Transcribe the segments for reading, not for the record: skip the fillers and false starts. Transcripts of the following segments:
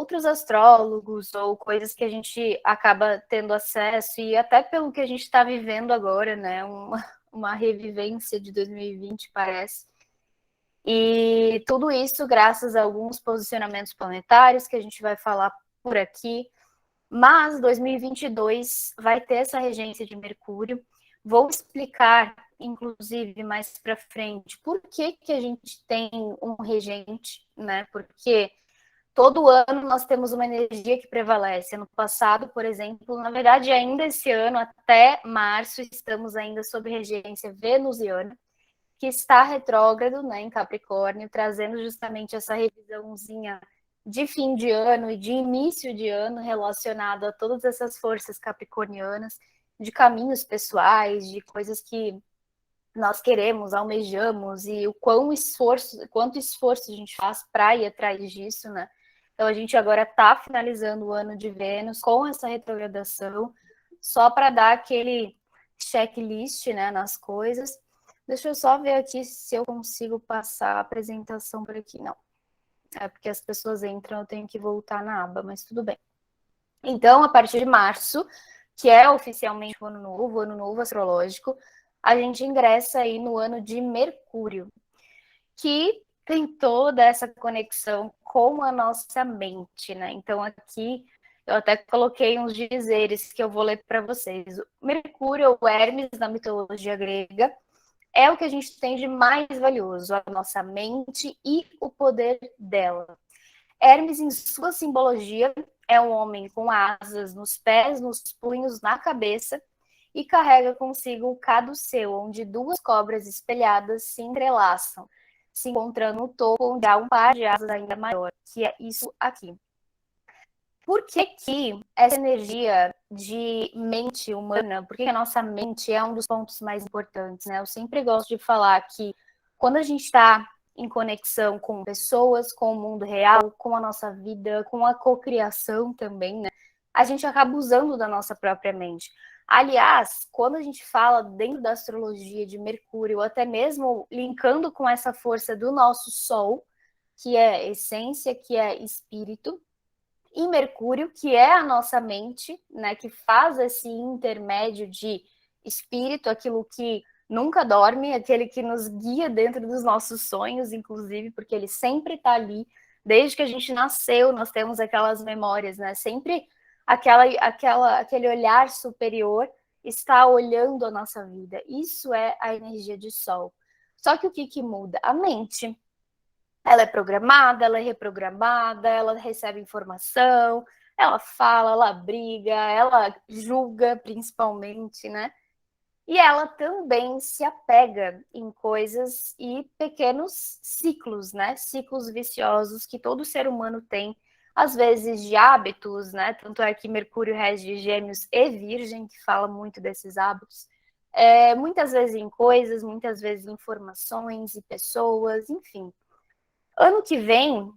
outros astrólogos ou coisas que a gente acaba tendo acesso, e até pelo que a gente está vivendo agora, né? Uma revivência de 2020, parece. E tudo isso graças a alguns posicionamentos planetários que a gente vai falar por aqui. Mas 2022 vai ter essa regência de Mercúrio. Vou explicar, inclusive, mais para frente, por que a gente tem um regente, né? Porque todo ano nós temos uma energia que prevalece. Ano passado, por exemplo, na verdade, ainda esse ano, até março, estamos ainda sob regência venusiana, que está retrógrado, né, em Capricórnio, trazendo justamente essa revisãozinha de fim de ano e de início de ano relacionado a todas essas forças capricornianas, de caminhos pessoais, de coisas que nós queremos, almejamos, e o quanto esforço a gente faz para ir atrás disso, né? Então a gente agora está finalizando o ano de Vênus com essa retrogradação, só para dar aquele checklist, né, nas coisas. Deixa eu só ver aqui se eu consigo passar a apresentação por aqui. Não, é porque as pessoas entram, eu tenho que voltar na aba, mas tudo bem. Então, a partir de março, que é oficialmente o ano novo astrológico, a gente ingressa aí no ano de Mercúrio, que tem toda essa conexão com a nossa mente, né? Então, aqui eu até coloquei uns dizeres que eu vou ler para vocês. O Mercúrio, ou Hermes, na mitologia grega, é o que a gente tem de mais valioso, a nossa mente e o poder dela. Hermes, em sua simbologia, é um homem com asas nos pés, nos punhos, na cabeça, e carrega consigo o caduceu, onde duas cobras espelhadas se entrelaçam, se encontrando no topo, onde há um par de asas ainda maior, que é isso aqui. Por que essa energia de mente humana, por que a nossa mente é um dos pontos mais importantes, né? Eu sempre gosto de falar que quando a gente está em conexão com pessoas, com o mundo real, com a nossa vida, com a cocriação também, né? A gente acaba usando da nossa própria mente. Aliás, quando a gente fala dentro da astrologia de Mercúrio, ou até mesmo linkando com essa força do nosso Sol, que é essência, que é espírito, e Mercúrio, que é a nossa mente, né, que faz esse intermédio de espírito, aquilo que nunca dorme, aquele que nos guia dentro dos nossos sonhos, inclusive, porque ele sempre está ali, desde que a gente nasceu, nós temos aquelas memórias, né? Sempre aquele olhar superior está olhando a nossa vida. Isso é a energia de Sol. Só que o que muda? A mente. Ela é programada, ela é reprogramada, ela recebe informação, ela fala, ela briga, ela julga, principalmente, né? E ela também se apega em coisas e pequenos ciclos, né? Ciclos viciosos que todo ser humano tem, às vezes de hábitos, né? Tanto é que Mercúrio rege Gêmeos e Virgem, que fala muito desses hábitos. Muitas vezes em coisas, muitas vezes em informações e pessoas, enfim. Ano que vem,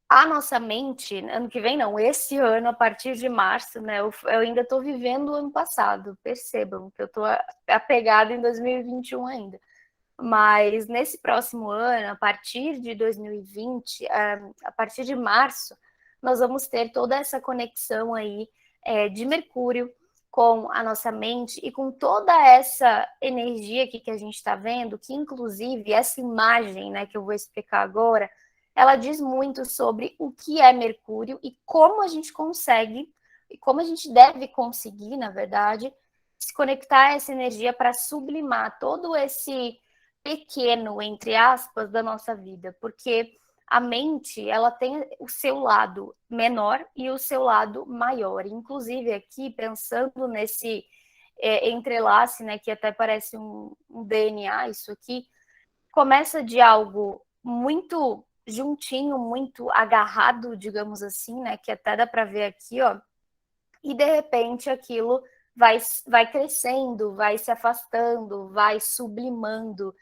a nossa mente, ano que vem não, esse ano, a partir de março, né, eu ainda estou vivendo o ano passado, percebam que eu estou apegada em 2021 ainda. Mas nesse próximo ano, a partir de 2020, a partir de março, nós vamos ter toda essa conexão aí de Mercúrio com a nossa mente e com toda essa energia aqui que a gente está vendo, que inclusive essa imagem, né, que eu vou explicar agora, ela diz muito sobre o que é Mercúrio e como a gente consegue, e como a gente deve conseguir, na verdade, se conectar a essa energia para sublimar todo esse pequeno, entre aspas, da nossa vida, porque a mente, ela tem o seu lado menor e o seu lado maior. Inclusive, aqui, pensando nesse entrelace, né, que até parece um DNA, isso aqui, começa de algo muito juntinho, muito agarrado, digamos assim, né, que até dá para ver aqui, ó, e de repente aquilo vai crescendo, vai se afastando, vai sublimando.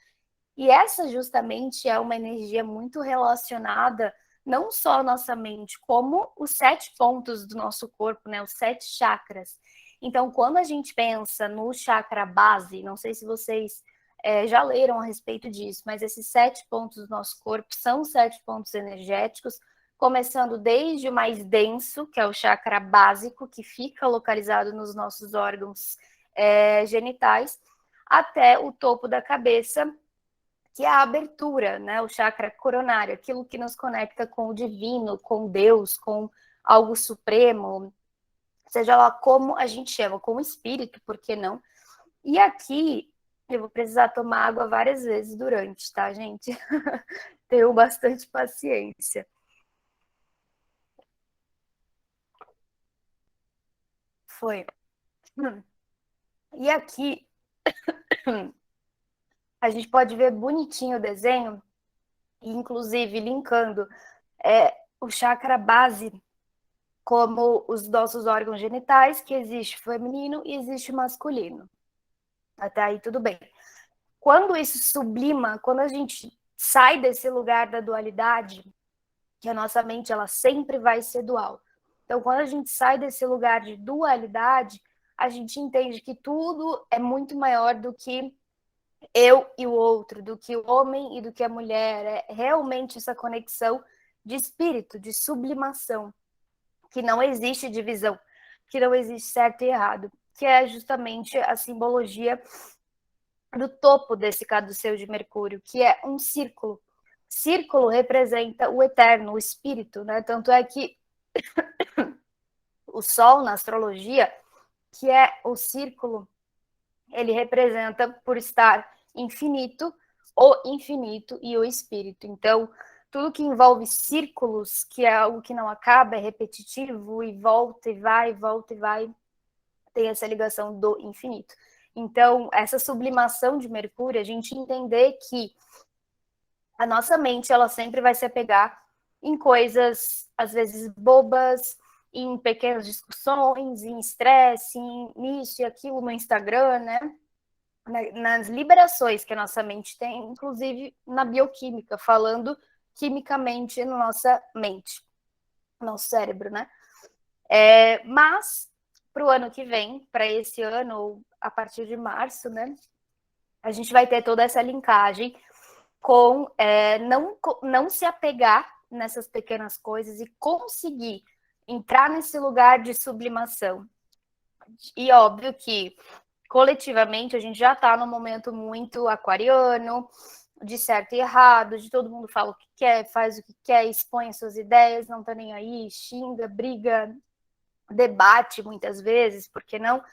E essa justamente é uma energia muito relacionada não só à nossa mente, como os 7 pontos do nosso corpo, né? Os 7 chakras. Então, quando a gente pensa no chakra base, não sei se vocês já leram a respeito disso, mas esses 7 pontos do nosso corpo são 7 pontos energéticos começando desde o mais denso, que é o chakra básico, que fica localizado nos nossos órgãos genitais, até o topo da cabeça, que é a abertura, né? O chakra coronário, aquilo que nos conecta com o divino, com Deus, com algo supremo, seja lá como a gente chama, com o espírito, por que não? E aqui eu vou precisar tomar água várias vezes durante, tá, gente? Tenho bastante paciência. Foi. E aqui a gente pode ver bonitinho o desenho, e inclusive linkando o chakra base como os nossos órgãos genitais, que existe feminino e existe masculino. Até aí tudo bem. Quando isso sublima, quando a gente sai desse lugar da dualidade, que a nossa mente ela sempre vai ser dual. Então, quando a gente sai desse lugar de dualidade, a gente entende que tudo é muito maior do que eu e o outro, do que o homem e do que a mulher. É realmente essa conexão de espírito, de sublimação, que não existe divisão, que não existe certo e errado, que é justamente a simbologia do topo desse caduceu de Mercúrio, que é um círculo. Círculo representa o eterno, o espírito, né? Tanto é que o Sol na astrologia, que é o círculo, ele representa por estar infinito, o infinito e o espírito. Então, tudo que envolve círculos, que é algo que não acaba, é repetitivo e volta e vai, tem essa ligação do infinito. Então, essa sublimação de Mercúrio, a gente entender que a nossa mente, ela sempre vai se apegar em coisas, às vezes, bobas, em pequenas discussões, em estresse, em isso e aquilo no Instagram, né? Nas liberações que a nossa mente tem, inclusive na bioquímica, falando quimicamente na nossa mente, no nosso cérebro, né? Mas, para o ano que vem, para esse ano, ou a partir de março, né? A gente vai ter toda essa linkagem com não se apegar nessas pequenas coisas e conseguir entrar nesse lugar de sublimação. E óbvio que coletivamente a gente já está num momento muito aquariano, de certo e errado, de todo mundo fala o que quer, faz o que quer, expõe as suas ideias, não tá nem aí, xinga, briga, debate muitas vezes, por que não?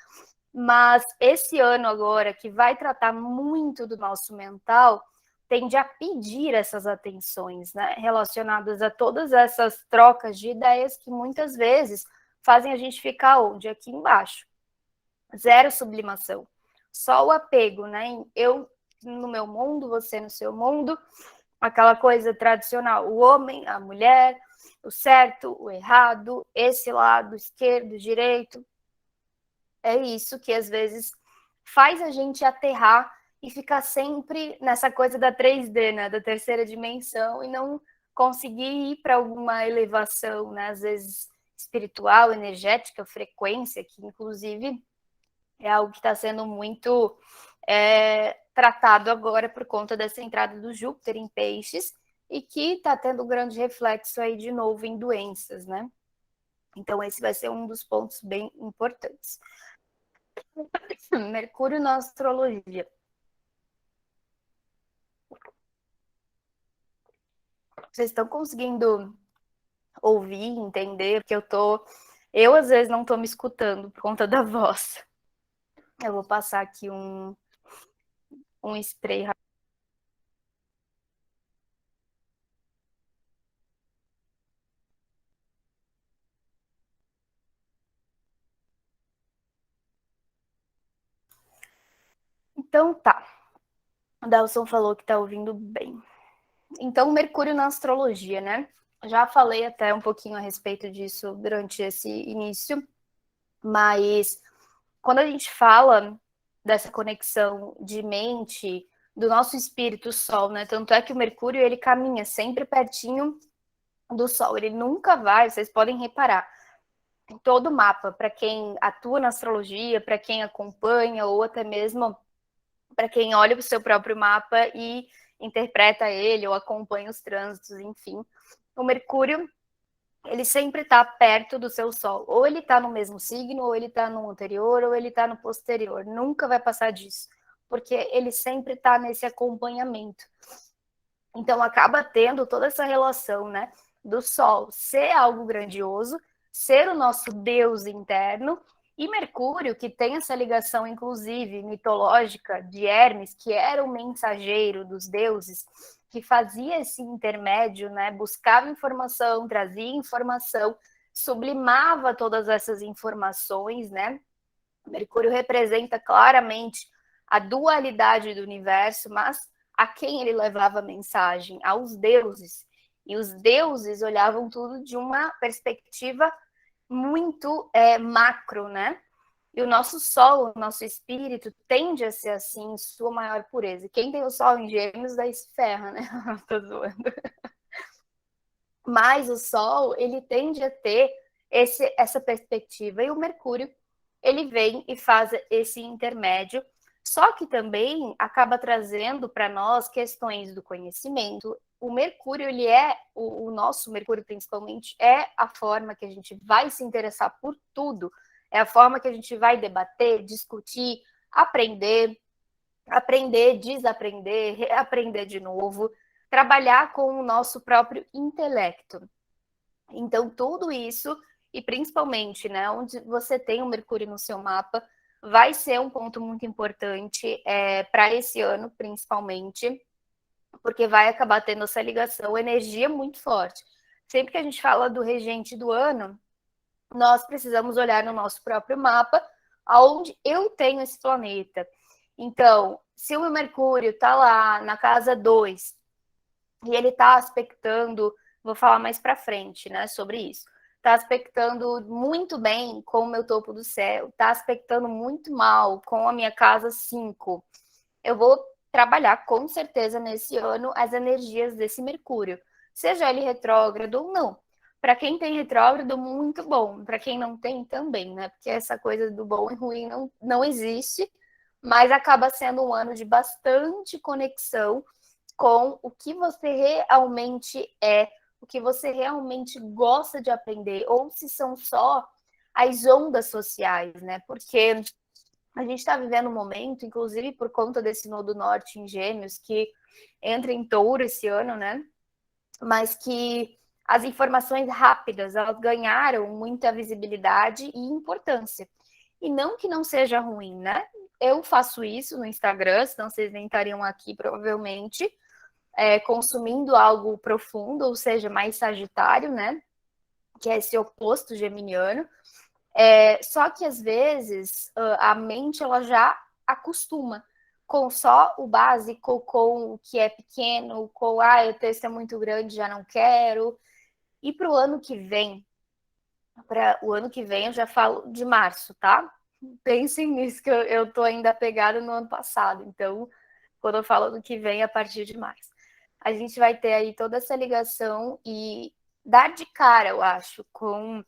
Mas esse ano agora, que vai tratar muito do nosso mental, tende a pedir essas atenções, né, relacionadas a todas essas trocas de ideias que muitas vezes fazem a gente ficar onde? Aqui embaixo. Zero sublimação. Só o apego, né? Eu no meu mundo, você no seu mundo, aquela coisa tradicional, o homem, a mulher, o certo, o errado, esse lado, esquerdo, direito. É isso que às vezes faz a gente aterrar e ficar sempre nessa coisa da 3D, né, da terceira dimensão, e não conseguir ir para alguma elevação, né, às vezes espiritual, energética, frequência, que inclusive é algo que está sendo muito tratado agora por conta dessa entrada do Júpiter em Peixes e que está tendo um grande reflexo aí de novo em doenças, né? Então esse vai ser um dos pontos bem importantes. Mercúrio na astrologia. Vocês estão conseguindo ouvir, entender? Porque eu às vezes não estou me escutando por conta da voz. Eu vou passar aqui um spray. Então tá. O Delson falou que tá ouvindo bem. Então, Mercúrio na astrologia, né? Já falei até um pouquinho a respeito disso durante esse início, mas quando a gente fala dessa conexão de mente, do nosso espírito Sol, né? Tanto é que o Mercúrio ele caminha sempre pertinho do Sol, ele nunca vai, vocês podem reparar, em todo o mapa, para quem atua na astrologia, para quem acompanha, ou até mesmo para quem olha o seu próprio mapa e interpreta ele ou acompanha os trânsitos, enfim. O Mercúrio ele sempre está perto do seu Sol. Ou ele está no mesmo signo, ou ele está no anterior, ou ele está no posterior. Nunca vai passar disso, porque ele sempre está nesse acompanhamento. Então, acaba tendo toda essa relação, né, do Sol ser algo grandioso, ser o nosso Deus interno, e Mercúrio, que tem essa ligação, inclusive, mitológica de Hermes, que era o mensageiro dos deuses, que fazia esse intermédio, né, buscava informação, trazia informação, sublimava todas essas informações, né? Mercúrio representa claramente a dualidade do universo, mas a quem ele levava a mensagem? Aos deuses. E os deuses olhavam tudo de uma perspectiva muito macro, né? E o nosso Sol, o nosso espírito, tende a ser assim, em sua maior pureza. E quem tem o Sol em Gêmeos, daí se ferra, né? Tô zoando. Mas o Sol, ele tende a ter essa perspectiva. E o Mercúrio, ele vem e faz esse intermédio, só que também acaba trazendo para nós questões do conhecimento. O Mercúrio, ele é, o nosso Mercúrio principalmente, é a forma que a gente vai se interessar por tudo, é a forma que a gente vai debater, discutir, aprender, desaprender, reaprender de novo, trabalhar com o nosso próprio intelecto. Então, tudo isso, e principalmente, né, onde você tem o Mercúrio no seu mapa, vai ser um ponto muito importante para esse ano, principalmente, porque vai acabar tendo essa ligação, energia muito forte. Sempre que a gente fala do regente do ano, nós precisamos olhar no nosso próprio mapa, aonde eu tenho esse planeta. Então, se o meu Mercúrio está lá na casa 2 e ele está aspectando, vou falar mais para frente, né, sobre isso. Está aspectando muito bem com o meu topo do céu, está aspectando muito mal com a minha casa 5. Eu vou trabalhar com certeza nesse ano as energias desse Mercúrio, seja ele retrógrado ou não. Para quem tem retrógrado, muito bom. Para quem não tem, também, né? Porque essa coisa do bom e ruim não existe, mas acaba sendo um ano de bastante conexão com o que você realmente é, o que você realmente gosta de aprender, ou se são só as ondas sociais, né? Porque a gente está vivendo um momento, inclusive por conta desse nodo norte em Gêmeos, que entra em touro esse ano, né? Mas que as informações rápidas, elas ganharam muita visibilidade e importância. E não que não seja ruim, né? Eu faço isso no Instagram, senão vocês nem estariam aqui, provavelmente, consumindo algo profundo, ou seja, mais sagitário, né? Que é esse oposto geminiano. Só que às vezes a mente ela já acostuma com só o básico, com o que é pequeno, com o texto é muito grande, já não quero. E para o ano que vem, eu já falo de março, tá? Pensem nisso, que eu tô ainda pegada no ano passado. Então, quando eu falo do que vem, é a partir de março. A gente vai ter aí toda essa ligação e dar de cara, eu acho, com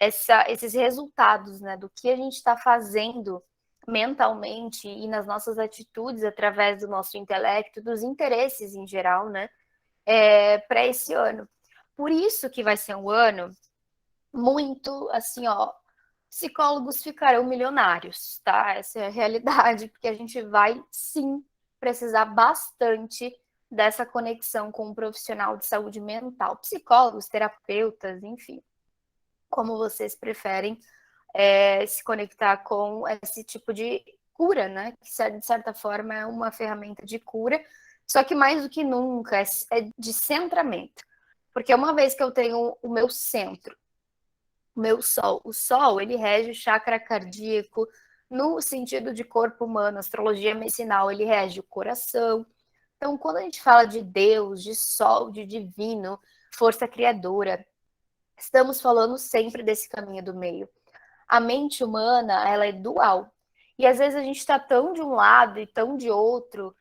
esses resultados, né, do que a gente está fazendo mentalmente e nas nossas atitudes através do nosso intelecto, dos interesses em geral, né, para esse ano. Por isso que vai ser um ano muito, assim, ó, psicólogos ficarão milionários, tá? Essa é a realidade, porque a gente vai, sim, precisar bastante dessa conexão com um profissional de saúde mental, psicólogos, terapeutas, enfim, como vocês preferem se conectar com esse tipo de cura, né? Que de certa forma é uma ferramenta de cura, só que mais do que nunca é de centramento. Porque uma vez que eu tenho o meu centro, o meu sol, o sol ele rege o chakra cardíaco no sentido de corpo humano, astrologia medicinal, ele rege o coração. Então, quando a gente fala de Deus, de sol, de divino, força criadora, estamos falando sempre desse caminho do meio. A mente humana, ela é dual. E às vezes a gente está tão de um lado e tão de outro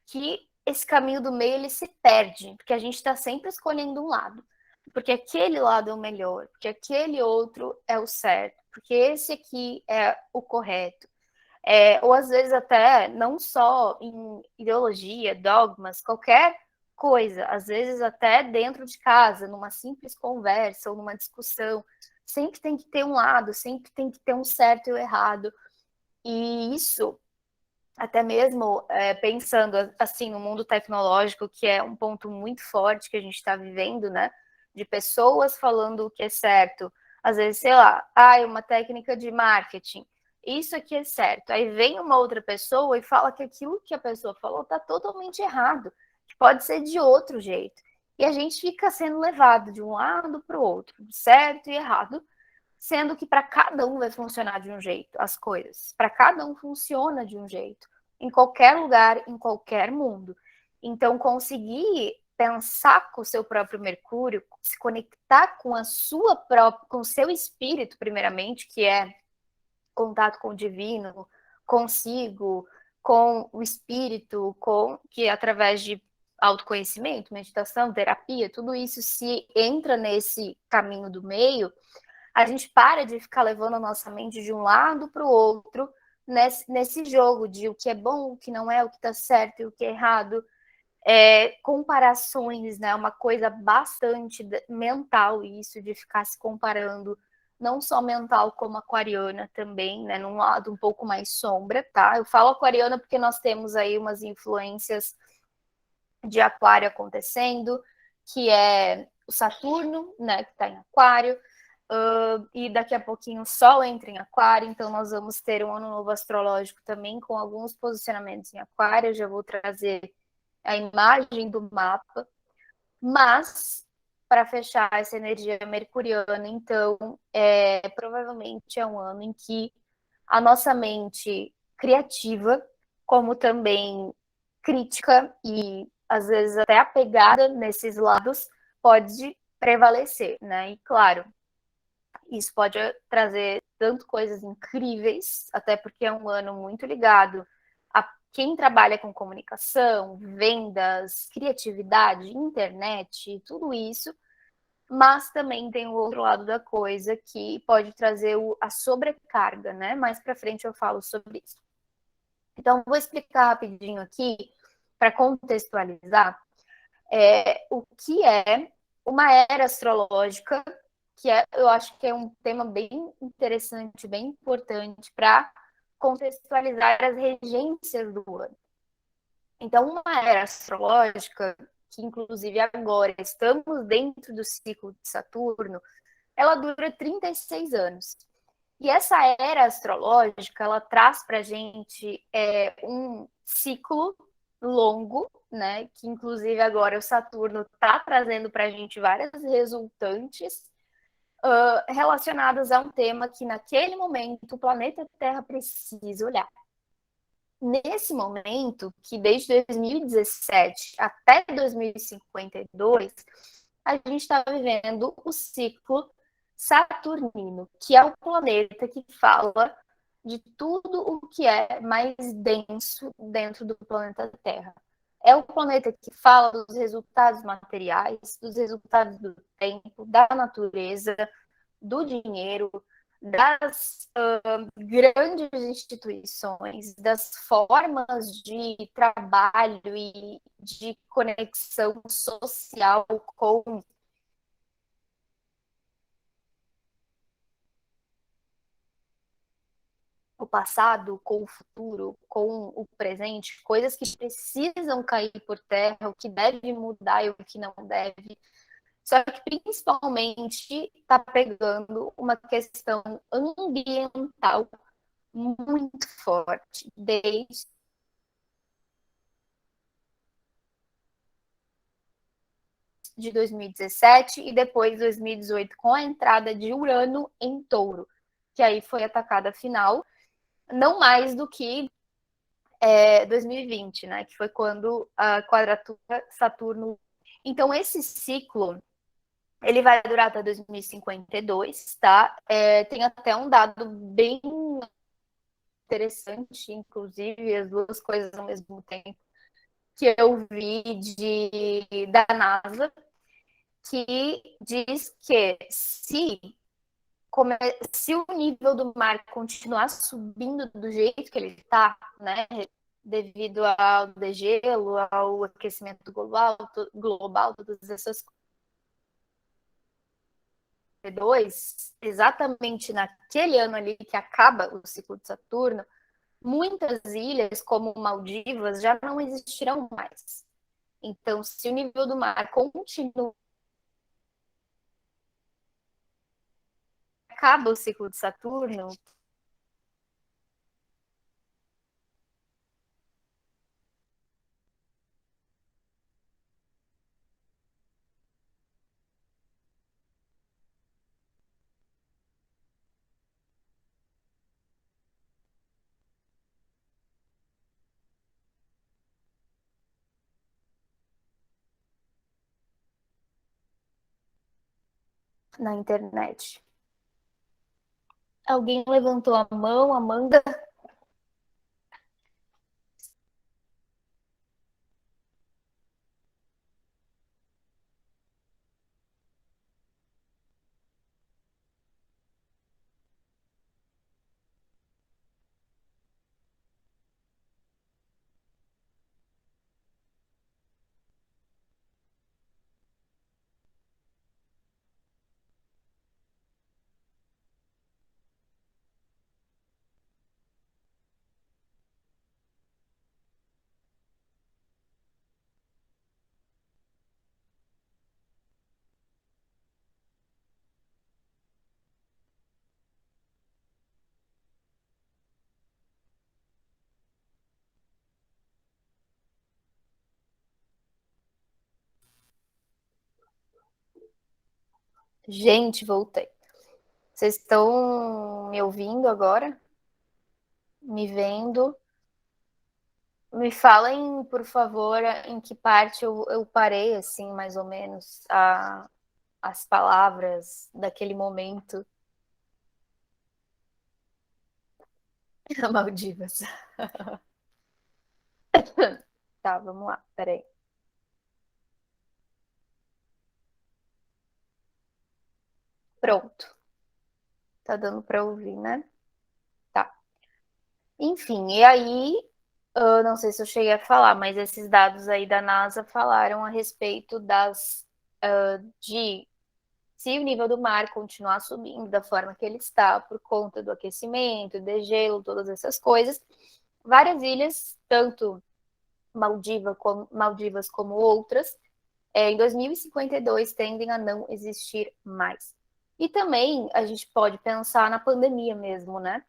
que esse caminho do meio ele se perde, porque a gente está sempre escolhendo um lado. Porque aquele lado é o melhor, porque aquele outro é o certo, porque esse aqui é o correto. Ou às vezes até não só em ideologia, dogmas, qualquer coisa, às vezes até dentro de casa, numa simples conversa ou numa discussão, sempre tem que ter um lado, sempre tem que ter um certo e o errado. E isso, até mesmo pensando assim no mundo tecnológico, que é um ponto muito forte que a gente está vivendo, né? De pessoas falando o que é certo. Às vezes, sei lá, uma técnica de marketing. Isso aqui é certo. Aí vem uma outra pessoa e fala que aquilo que a pessoa falou está totalmente errado, que pode ser de outro jeito. E a gente fica sendo levado de um lado para o outro, certo e errado, sendo que para cada um vai funcionar de um jeito as coisas. Para cada um funciona de um jeito, em qualquer lugar, em qualquer mundo. Então, conseguir pensar com o seu próprio Mercúrio, se conectar com a sua própria, com o seu espírito, primeiramente, que é contato com o divino, consigo, com o espírito, com que através de autoconhecimento, meditação, terapia, tudo isso se entra nesse caminho do meio, a gente para de ficar levando a nossa mente de um lado para o outro nesse jogo de o que é bom, o que não é, o que está certo e o que é errado. Comparações, né? Uma coisa bastante mental isso, de ficar se comparando, não só mental como aquariana também, né? Num lado um pouco mais sombra, tá? Eu falo aquariana porque nós temos aí umas influências de aquário acontecendo, que é o Saturno, né? Que está em aquário, e daqui a pouquinho o Sol entra em aquário, então nós vamos ter um ano novo astrológico também com alguns posicionamentos em aquário, eu já vou trazer a imagem do mapa, mas para fechar essa energia mercuriana, então, provavelmente é um ano em que a nossa mente criativa, como também crítica e às vezes até apegada nesses lados, pode prevalecer, né? E claro, isso pode trazer tanto coisas incríveis, até porque é um ano muito ligado a quem trabalha com comunicação, vendas, criatividade, internet, tudo isso, mas também tem o outro lado da coisa que pode trazer a sobrecarga, né? Mais para frente eu falo sobre isso. Então, vou explicar rapidinho aqui, para contextualizar, o que é uma era astrológica, que eu acho que é um tema bem interessante, bem importante para contextualizar as regências do ano. Então, uma era astrológica, que inclusive agora estamos dentro do ciclo de Saturno, ela dura 36 anos. E essa era astrológica, ela traz para a gente um ciclo longo, né? Que inclusive agora o Saturno está trazendo para a gente várias resultantes relacionadas a um tema que naquele momento o planeta Terra precisa olhar. Nesse momento, que desde 2017 até 2052, a gente está vivendo o ciclo saturnino, que é o planeta que fala de tudo o que é mais denso dentro do planeta Terra. É o planeta que fala dos resultados materiais, dos resultados do tempo, da natureza, do dinheiro, das grandes instituições, das formas de trabalho e de conexão social com o passado, com o futuro, com o presente, coisas que precisam cair por terra, o que deve mudar e o que não deve. Só que principalmente está pegando uma questão ambiental muito forte, desde de 2017 e depois 2018 com a entrada de Urano em Touro, que aí foi atacada final, não mais do que 2020, né, que foi quando a quadratura Saturno. Então esse ciclo ele vai durar até 2052, tá? Tem até um dado bem interessante, inclusive as duas coisas ao mesmo tempo, que eu vi da NASA, que diz que se o nível do mar continuar subindo do jeito que ele está, né, devido ao degelo, ao aquecimento global todas essas coisas, exatamente naquele ano ali que acaba o ciclo de Saturno, muitas ilhas, como Maldivas, já não existirão mais. Então, se o nível do mar continua, acaba o ciclo de Saturno, na internet. Alguém levantou a mão, Amanda? Gente, voltei. Vocês estão me ouvindo agora? Me vendo? Me falem, por favor, em que parte eu parei, assim, mais ou menos, as palavras daquele momento. Maldivas. Tá, vamos lá, peraí. Pronto. Tá dando para ouvir, né? Tá. Enfim, e aí, eu não sei se eu cheguei a falar, mas esses dados aí da NASA falaram a respeito de se o nível do mar continuar subindo da forma que ele está, por conta do aquecimento, degelo, todas essas coisas, várias ilhas, tanto Maldivas como outras, em 2052 tendem a não existir mais. E também a gente pode pensar na pandemia mesmo, né?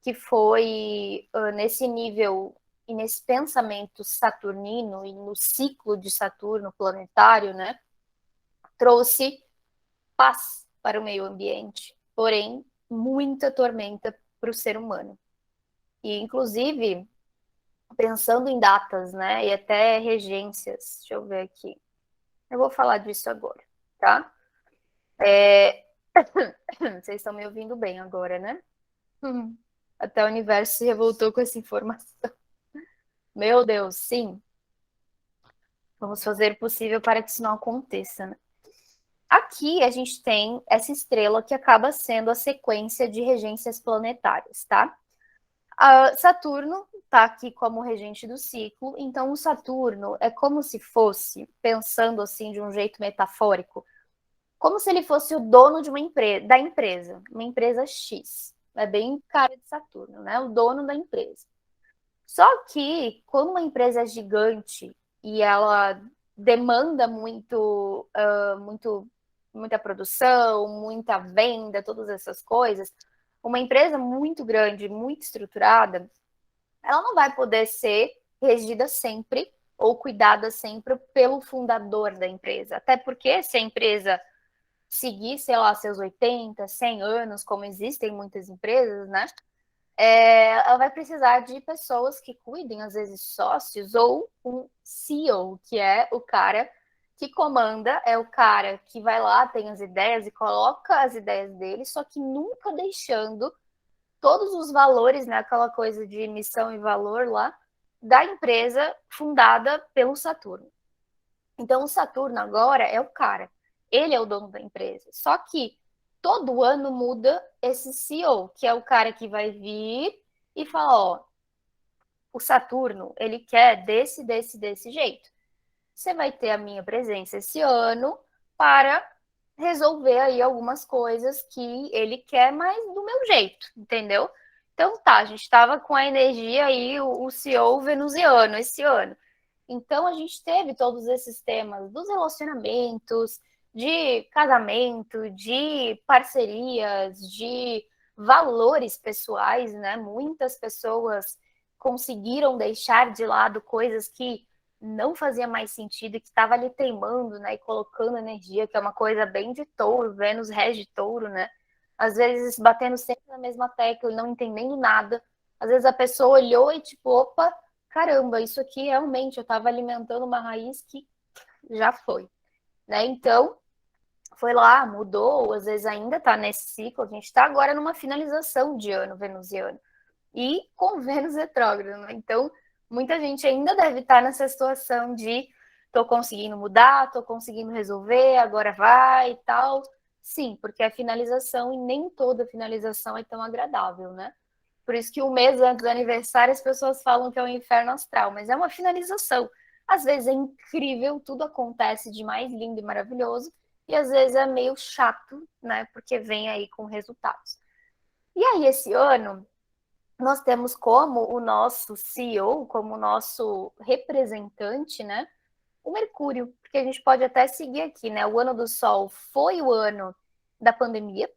Que foi nesse nível e nesse pensamento saturnino e no ciclo de Saturno planetário, né? Trouxe paz para o meio ambiente, porém muita tormenta para o ser humano. E inclusive pensando em datas, né? E até regências. Deixa eu ver aqui. Eu vou falar disso agora, tá? É... Vocês estão me ouvindo bem agora, né? Até o universo se revoltou com essa informação. Meu Deus, sim. Vamos fazer o possível para que isso não aconteça, né? Aqui a gente tem essa estrela que acaba sendo a sequência de regências planetárias, tá? Saturno está aqui como regente do ciclo, então o Saturno é como se fosse, pensando assim de um jeito metafórico, como se ele fosse o dono de da empresa, uma empresa X. É bem cara de Saturno, né? O dono da empresa. Só que, quando uma empresa é gigante e ela demanda muita produção, muita venda, todas essas coisas, uma empresa muito grande, muito estruturada, ela não vai poder ser regida sempre ou cuidada sempre pelo fundador da empresa. Até porque se a empresa seguir, sei lá, seus 80, 100 anos, como existem muitas empresas, né? Ela vai precisar de pessoas que cuidem, às vezes sócios, ou um CEO, que é o cara que comanda, é o cara que vai lá, tem as ideias e coloca as ideias dele, só que nunca deixando todos os valores, né, aquela coisa de missão e valor lá, da empresa fundada pelo Saturno. Então, o Saturno agora é o cara, ele é o dono da empresa. Só que todo ano muda esse CEO, que é o cara que vai vir e falar: ó, o Saturno, ele quer desse jeito. Você vai ter a minha presença esse ano para resolver aí algumas coisas que ele quer, mas do meu jeito, entendeu? Então tá, a gente estava com a energia aí, o CEO venusiano esse ano. Então a gente teve todos esses temas dos relacionamentos, de casamento, de parcerias, de valores pessoais, né? Muitas pessoas conseguiram deixar de lado coisas que não fazia mais sentido e que estava ali teimando, né? E colocando energia, que é uma coisa bem de touro, Vênus rege touro, né? Às vezes batendo sempre na mesma tecla e não entendendo nada. Às vezes a pessoa olhou e tipo, opa, caramba, isso aqui realmente eu estava alimentando uma raiz que já foi, né? Então, foi lá, mudou, às vezes ainda está nesse ciclo, a gente está agora numa finalização de ano venusiano e com Vênus retrógrado, né? Então, muita gente ainda deve estar nessa situação de tô conseguindo mudar, tô conseguindo resolver, agora vai e tal. Sim, porque é finalização e nem toda finalização é tão agradável, né? Por isso que um mês antes do aniversário as pessoas falam que é um inferno astral, mas é uma finalização. Às vezes é incrível, tudo acontece de mais lindo e maravilhoso, e às vezes é meio chato, né? Porque vem aí com resultados. E aí, esse ano, nós temos como o nosso CEO, como o nosso representante, né? O Mercúrio, porque a gente pode até seguir aqui, né? O ano do Sol foi o ano da pandemia,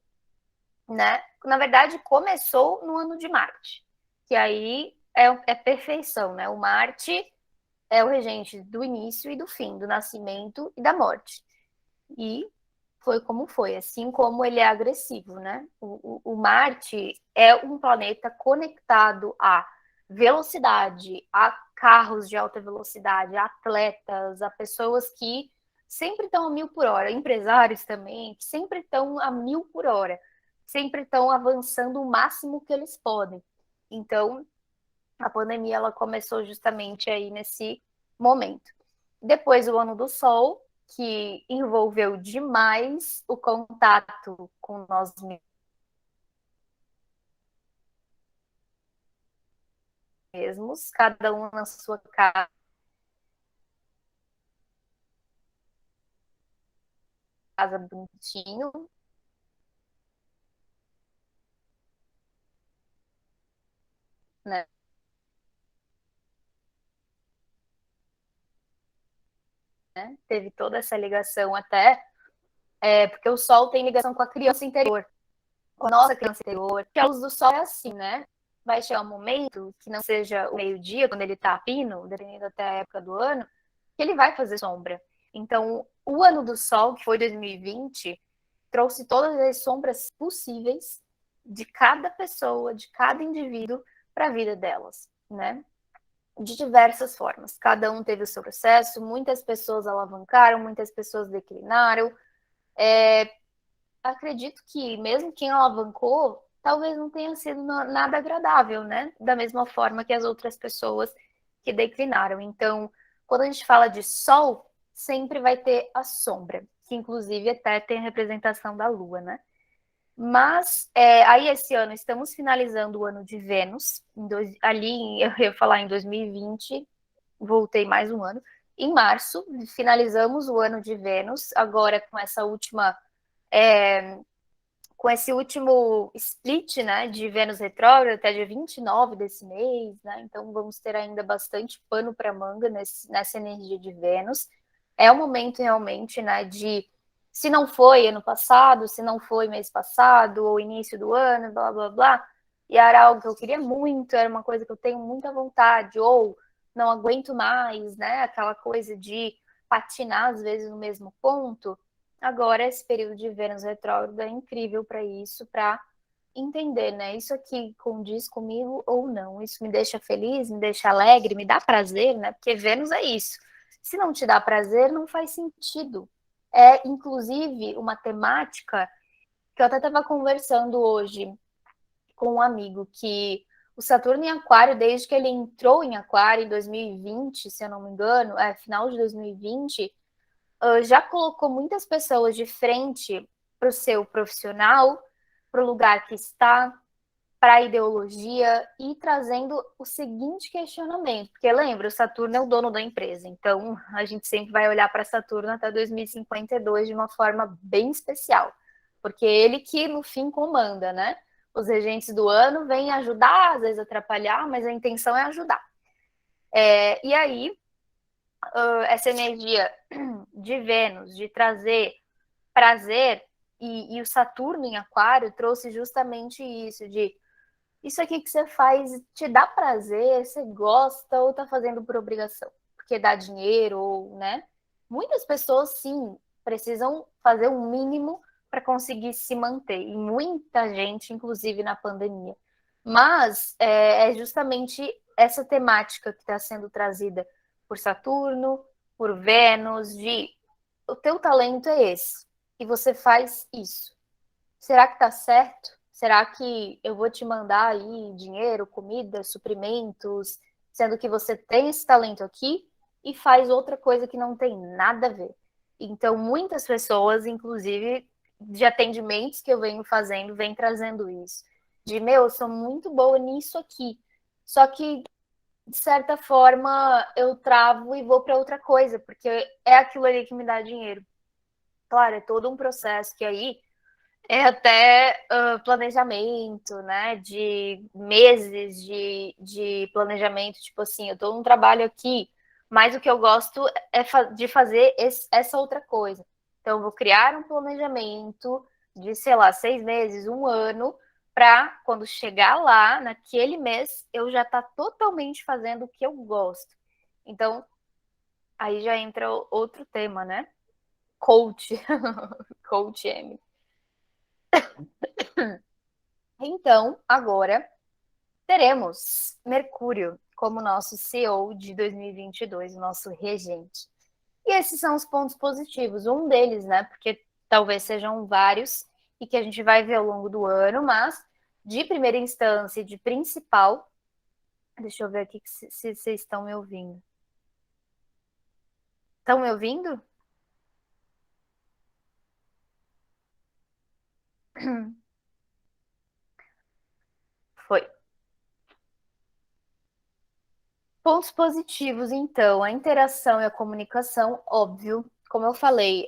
né? Na verdade, começou no ano de Marte, que aí é perfeição, né? O Marte é o regente do início e do fim, do nascimento e da morte. E foi como foi, assim como ele é agressivo, né? O Marte é um planeta conectado a velocidade, a carros de alta velocidade, a atletas, a pessoas que sempre estão a 1.000 por hora, empresários também, que sempre estão a 1.000 por hora, sempre estão avançando o máximo que eles podem. Então, a pandemia ela começou justamente aí nesse momento. Depois o ano do Sol, que envolveu demais o contato com nós mesmos, cada um na sua casa bonitinho, né? Teve toda essa ligação até, porque o Sol tem ligação com a criança interior, com a nossa criança interior, que a luz do Sol é assim, né? Vai chegar um momento que não seja o meio-dia, quando ele está a pino, dependendo até a época do ano, que ele vai fazer sombra. Então, o ano do Sol, que foi 2020, trouxe todas as sombras possíveis de cada pessoa, de cada indivíduo para a vida delas, né? De diversas formas. Cada um teve o seu processo, muitas pessoas alavancaram, muitas pessoas declinaram. Acredito que mesmo quem alavancou, talvez não tenha sido nada agradável, né? Da mesma forma que as outras pessoas que declinaram. Então, quando a gente fala de Sol, sempre vai ter a sombra, que inclusive até tem a representação da Lua, né? Mas aí esse ano estamos finalizando o ano de Vênus, eu ia falar em 2020, voltei mais um ano. Em março, finalizamos o ano de Vênus, agora com esse último split, né, de Vênus retrógrado até dia 29 desse mês, né? Então vamos ter ainda bastante pano para manga nessa energia de Vênus. É o momento realmente, né, de se não foi ano passado, se não foi mês passado ou início do ano, blá blá blá, e era algo que eu queria muito, era uma coisa que eu tenho muita vontade ou não aguento mais, né? Aquela coisa de patinar às vezes no mesmo ponto. Agora, esse período de Vênus retrógrado é incrível para isso, para entender, né? Isso aqui condiz comigo ou não? Isso me deixa feliz, me deixa alegre, me dá prazer, né? Porque Vênus é isso. Se não te dá prazer, não faz sentido. É, inclusive, uma temática que eu até estava conversando hoje com um amigo, que o Saturno em Aquário, desde que ele entrou em Aquário em 2020, se eu não me engano, final de 2020, já colocou muitas pessoas de frente para o seu profissional, para o lugar que está, para a ideologia e trazendo o seguinte questionamento, porque lembra, o Saturno é o dono da empresa, então a gente sempre vai olhar para Saturno até 2052 de uma forma bem especial, porque é ele que no fim comanda, né? Os regentes do ano vêm ajudar, às vezes atrapalhar, mas a intenção é ajudar. E aí, essa energia de Vênus, de trazer prazer, e o Saturno em Aquário trouxe justamente isso, de isso aqui que você faz te dá prazer, você gosta ou tá fazendo por obrigação, porque dá dinheiro, ou, né? Muitas pessoas, sim, precisam fazer o mínimo para conseguir se manter, e muita gente, inclusive na pandemia. Mas é justamente essa temática que está sendo trazida por Saturno, por Vênus, de o teu talento é esse, e você faz isso. Será que tá certo? Será que eu vou te mandar aí dinheiro, comida, suprimentos, sendo que você tem esse talento aqui e faz outra coisa que não tem nada a ver? Então, muitas pessoas, inclusive de atendimentos que eu venho fazendo, vem trazendo isso. De, meu, eu sou muito boa nisso aqui. Só que, de certa forma, eu travo e vou para outra coisa, porque é aquilo ali que me dá dinheiro. Claro, é todo um processo que aí é até planejamento, né? De meses de planejamento. Tipo assim, eu estou num trabalho aqui, mas o que eu gosto é de fazer essa outra coisa. Então, eu vou criar um planejamento de, sei lá, 6 meses, um ano, para quando chegar lá, naquele mês, eu já estar totalmente fazendo o que eu gosto. Então, aí já entra outro tema, né? Coach. Coach M. Então, agora teremos Mercúrio como nosso CEO de 2022, o nosso regente. E esses são os pontos positivos. Um deles, né, porque talvez sejam vários e que a gente vai ver ao longo do ano, mas de primeira instância, de principal, deixa eu ver aqui se vocês estão me ouvindo. Estão me ouvindo? Foi. Pontos positivos, então, a interação e a comunicação, óbvio. Como eu falei,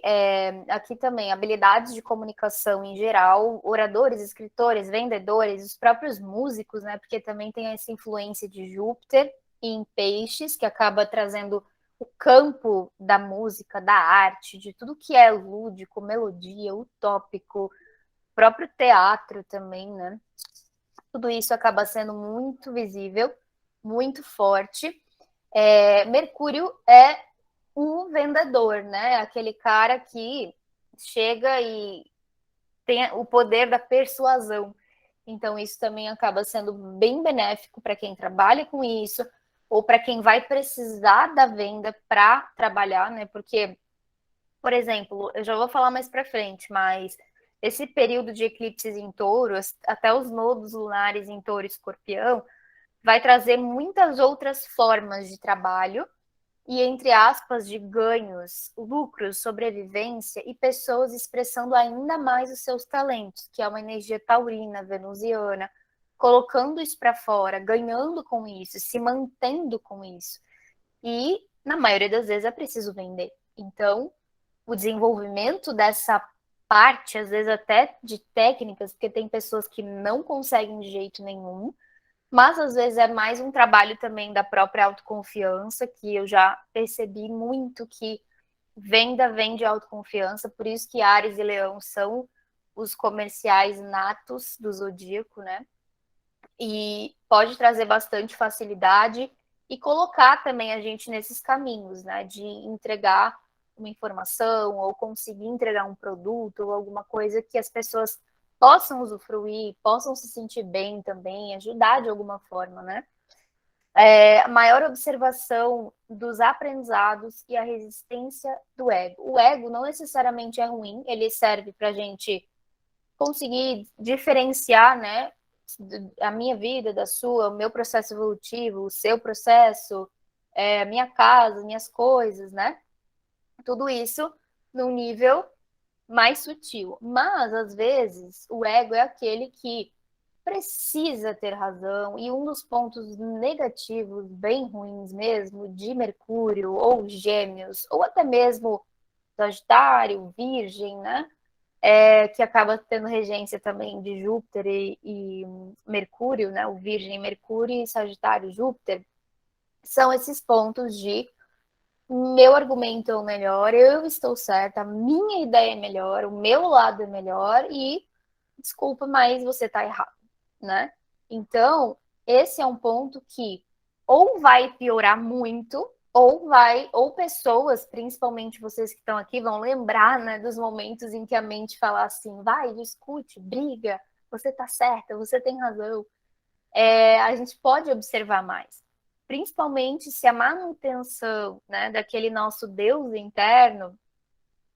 aqui também habilidades de comunicação em geral, oradores, escritores, vendedores, os próprios músicos, né? Porque também tem essa influência de Júpiter em Peixes, que acaba trazendo o campo da música, da arte, de tudo que é lúdico, melodia, utópico, próprio teatro também, né? Tudo isso acaba sendo muito visível, muito forte. Mercúrio é um vendedor, né? Aquele cara que chega e tem o poder da persuasão. Então, isso também acaba sendo bem benéfico para quem trabalha com isso, ou para quem vai precisar da venda para trabalhar, né? Porque, por exemplo, eu já vou falar mais para frente, mas esse período de eclipses em touro, até os nodos lunares em touro e escorpião, vai trazer muitas outras formas de trabalho e, entre aspas, de ganhos, lucros, sobrevivência e pessoas expressando ainda mais os seus talentos, que é uma energia taurina, venusiana, colocando isso para fora, ganhando com isso, se mantendo com isso. E, na maioria das vezes, é preciso vender. Então, o desenvolvimento dessa parte, às vezes até de técnicas, porque tem pessoas que não conseguem de jeito nenhum, mas às vezes é mais um trabalho também da própria autoconfiança, que eu já percebi muito que venda vem de autoconfiança, por isso que Áries e Leão são os comerciais natos do zodíaco, né? E pode trazer bastante facilidade e colocar também a gente nesses caminhos, né? De entregar uma informação ou conseguir entregar um produto ou alguma coisa que as pessoas possam usufruir, possam se sentir bem também, ajudar de alguma forma, né? A maior observação dos aprendizados e a resistência do ego. O ego não necessariamente é ruim, ele serve para a gente conseguir diferenciar, né, a minha vida da sua, o meu processo evolutivo, o seu processo, a minha casa, minhas coisas, né? Tudo isso num nível mais sutil. Mas, às vezes, o ego é aquele que precisa ter razão, e um dos pontos negativos, bem ruins mesmo, de Mercúrio, ou Gêmeos, ou até mesmo Sagitário, Virgem, né? Que acaba tendo regência também de Júpiter e Mercúrio, né? O Virgem, Mercúrio e Sagitário, Júpiter, são esses pontos de meu argumento é o melhor, eu estou certa, a minha ideia é melhor, o meu lado é melhor e desculpa, mas você está errado, né? Então, esse é um ponto que ou vai piorar muito, ou pessoas, principalmente vocês que estão aqui, vão lembrar, né, dos momentos em que a mente fala assim, vai, discute, briga, você está certa, você tem razão. A gente pode observar mais. Principalmente se a manutenção, né, daquele nosso Deus interno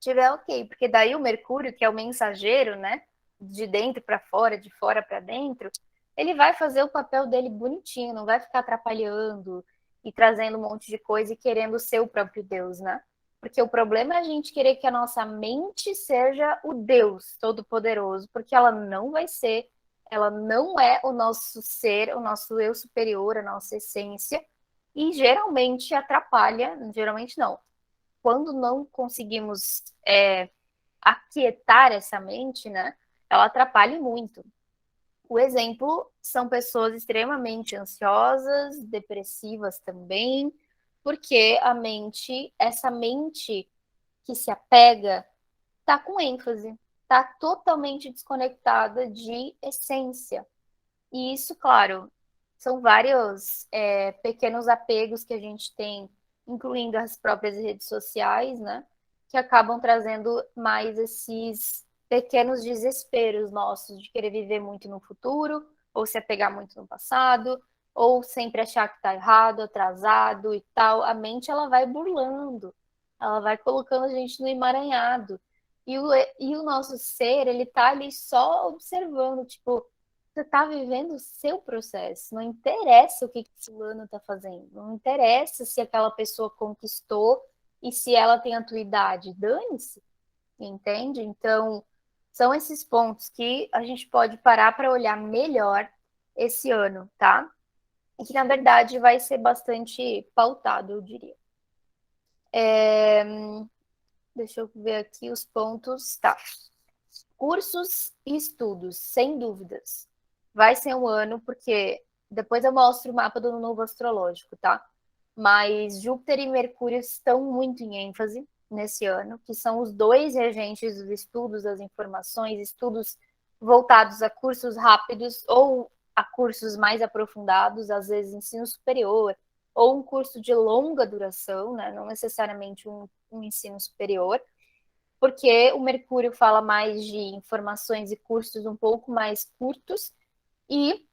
tiver ok, porque daí o Mercúrio, que é o mensageiro, né, de dentro para fora, de fora para dentro, ele vai fazer o papel dele bonitinho, não vai ficar atrapalhando e trazendo um monte de coisa e querendo ser o próprio Deus, né? Porque o problema é a gente querer que a nossa mente seja o Deus Todo-Poderoso, porque ela não vai ser, ela não é o nosso ser, o nosso eu superior, a nossa essência, e geralmente atrapalha, geralmente não, quando não conseguimos aquietar essa mente, né, ela atrapalha muito. O exemplo são pessoas extremamente ansiosas, depressivas também, porque a mente, essa mente que se apega, está com ênfase, está totalmente desconectada de essência. E isso, claro, são vários pequenos apegos que a gente tem, incluindo as próprias redes sociais, né? Que acabam trazendo mais esses pequenos desesperos nossos de querer viver muito no futuro, ou se apegar muito no passado, ou sempre achar que está errado, atrasado e tal. A mente, ela vai burlando, ela vai colocando a gente no emaranhado. E o nosso ser, ele tá ali só observando, tipo, você está vivendo o seu processo. Não interessa o que o fulano está fazendo. Não interessa se aquela pessoa conquistou e se ela tem a tua idade. Dane-se, entende? Então, são esses pontos que a gente pode parar para olhar melhor esse ano, tá? E que, na verdade, vai ser bastante pautado, eu diria. Deixa eu ver aqui os pontos. Tá. Cursos e estudos, sem dúvidas. Vai ser um ano, porque depois eu mostro o mapa do novo astrológico, tá? Mas Júpiter e Mercúrio estão muito em ênfase nesse ano, que são os dois regentes dos estudos, das informações, estudos voltados a cursos rápidos ou a cursos mais aprofundados, às vezes ensino superior, ou um curso de longa duração, né? Não necessariamente um ensino superior, porque o Mercúrio fala mais de informações e cursos um pouco mais curtos, e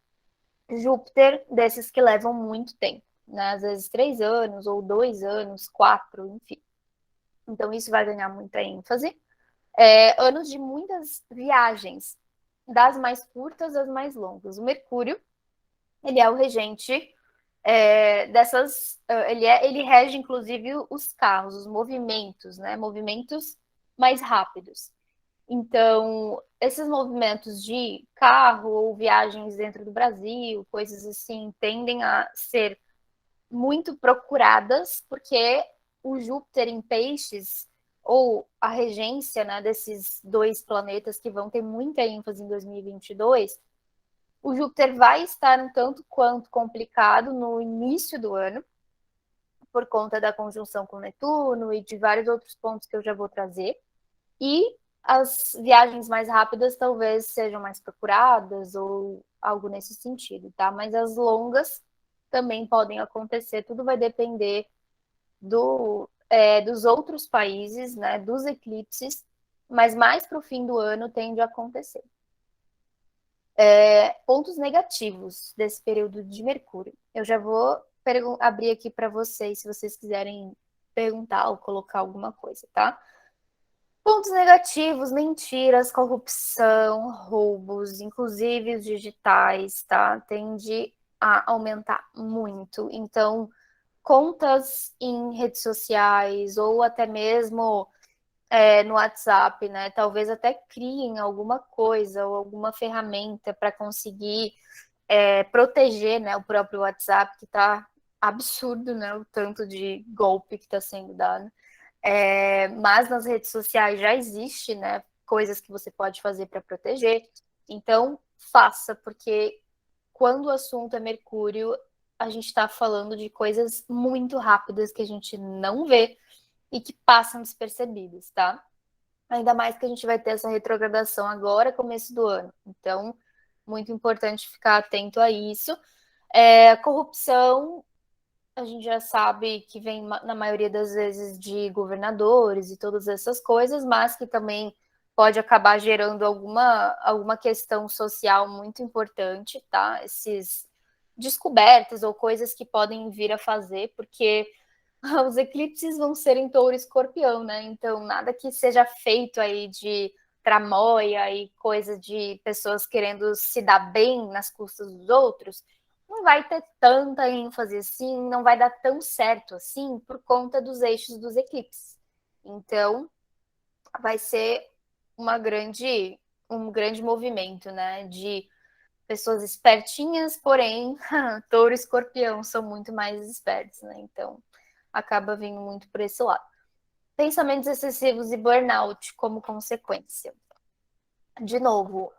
Júpiter, desses que levam muito tempo, né? Às vezes 3 anos, ou 2 anos, 4, enfim. Então, isso vai ganhar muita ênfase. Anos de muitas viagens, das mais curtas às mais longas. O Mercúrio, ele é o regente dessas. Ele rege, inclusive, os carros, os movimentos, né? Movimentos mais rápidos. Então, esses movimentos de carro ou viagens dentro do Brasil, coisas assim, tendem a ser muito procuradas, porque o Júpiter em Peixes, ou a regência, né, desses dois planetas que vão ter muita ênfase em 2022, o Júpiter vai estar um tanto quanto complicado no início do ano, por conta da conjunção com Netuno e de vários outros pontos que eu já vou trazer. E as viagens mais rápidas talvez sejam mais procuradas ou algo nesse sentido, tá? Mas as longas também podem acontecer, tudo vai depender dos outros países, né? Dos eclipses, mas mais para o fim do ano tende a acontecer. Pontos negativos desse período de Mercúrio. Eu já vou abrir aqui para vocês, se vocês quiserem perguntar ou colocar alguma coisa, tá? Pontos negativos, mentiras, corrupção, roubos, inclusive os digitais, tá? Tende a aumentar muito. Então, contas em redes sociais ou até mesmo no WhatsApp, né? Talvez até criem alguma coisa ou alguma ferramenta para conseguir proteger, né, o próprio WhatsApp, que está absurdo, né, o tanto de golpe que está sendo dado. Mas nas redes sociais já existe, né, coisas que você pode fazer para proteger. Então, faça, porque quando o assunto é Mercúrio, a gente está falando de coisas muito rápidas que a gente não vê e que passam despercebidas, tá? Ainda mais que a gente vai ter essa retrogradação agora, começo do ano. Então, muito importante ficar atento a isso. A corrupção, a gente já sabe que vem, na maioria das vezes, de governadores e todas essas coisas, mas que também pode acabar gerando alguma questão social muito importante, tá? Esses descobertas ou coisas que podem vir a fazer, porque os eclipses vão ser em Touro e Escorpião, né? Então, nada que seja feito aí de tramóia e coisa de pessoas querendo se dar bem nas custas dos outros, não vai ter tanta ênfase assim, não vai dar tão certo assim por conta dos eixos dos eclipses. Então, vai ser um grande movimento, né? De pessoas espertinhas, porém, Touro e Escorpião são muito mais espertos, né? Então, acaba vindo muito por esse lado. Pensamentos excessivos e burnout como consequência. De novo,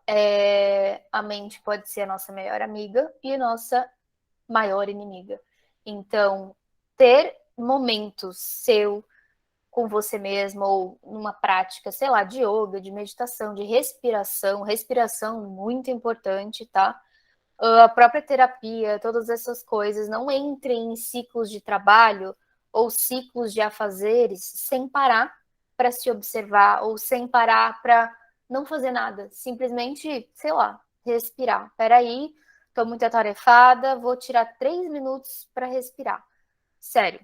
a mente pode ser a nossa melhor amiga e a nossa maior inimiga. Então, ter momentos seu com você mesmo ou numa prática, sei lá, de yoga, de meditação, de respiração muito importante, tá? A própria terapia, todas essas coisas, não entrem em ciclos de trabalho ou ciclos de afazeres sem parar para se observar ou sem parar para não fazer nada. Simplesmente, sei lá, respirar. Peraí, estou muito atarefada, vou tirar 3 minutos para respirar. Sério.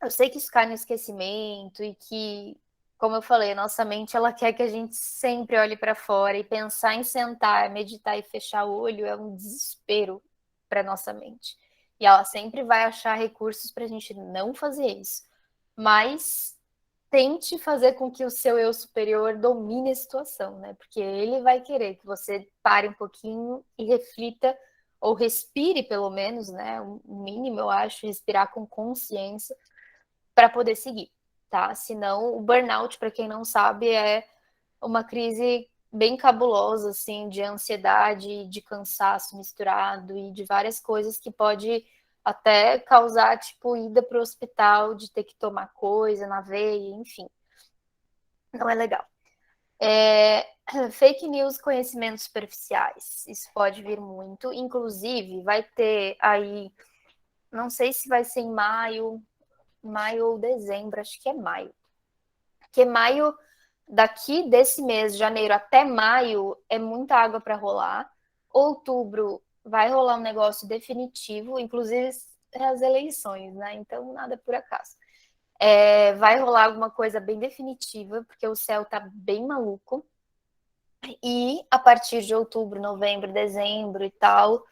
Eu sei que isso cai no esquecimento e que, como eu falei, a nossa mente ela quer que a gente sempre olhe para fora e pensar em sentar, meditar e fechar o olho é um desespero para nossa mente. E ela sempre vai achar recursos para a gente não fazer isso. Mas tente fazer com que o seu eu superior domine a situação, né? Porque ele vai querer que você pare um pouquinho e reflita ou respire pelo menos, né? O mínimo, eu acho, respirar com consciência para poder seguir, tá? Senão, o burnout, para quem não sabe, é uma crise bem cabulosa, assim, de ansiedade, de cansaço misturado e de várias coisas que pode até causar, tipo, ida para o hospital, de ter que tomar coisa na veia, enfim. Não é legal. Fake news, conhecimentos superficiais. Isso pode vir muito. Inclusive, vai ter aí, não sei se vai ser em maio ou dezembro, acho que é maio. Porque maio, daqui desse mês, janeiro até maio, é muita água para rolar. Outubro vai rolar um negócio definitivo, inclusive as eleições, né? Então, nada por acaso. Vai rolar alguma coisa bem definitiva, porque o céu tá bem maluco. E a partir de outubro, novembro, dezembro e tal,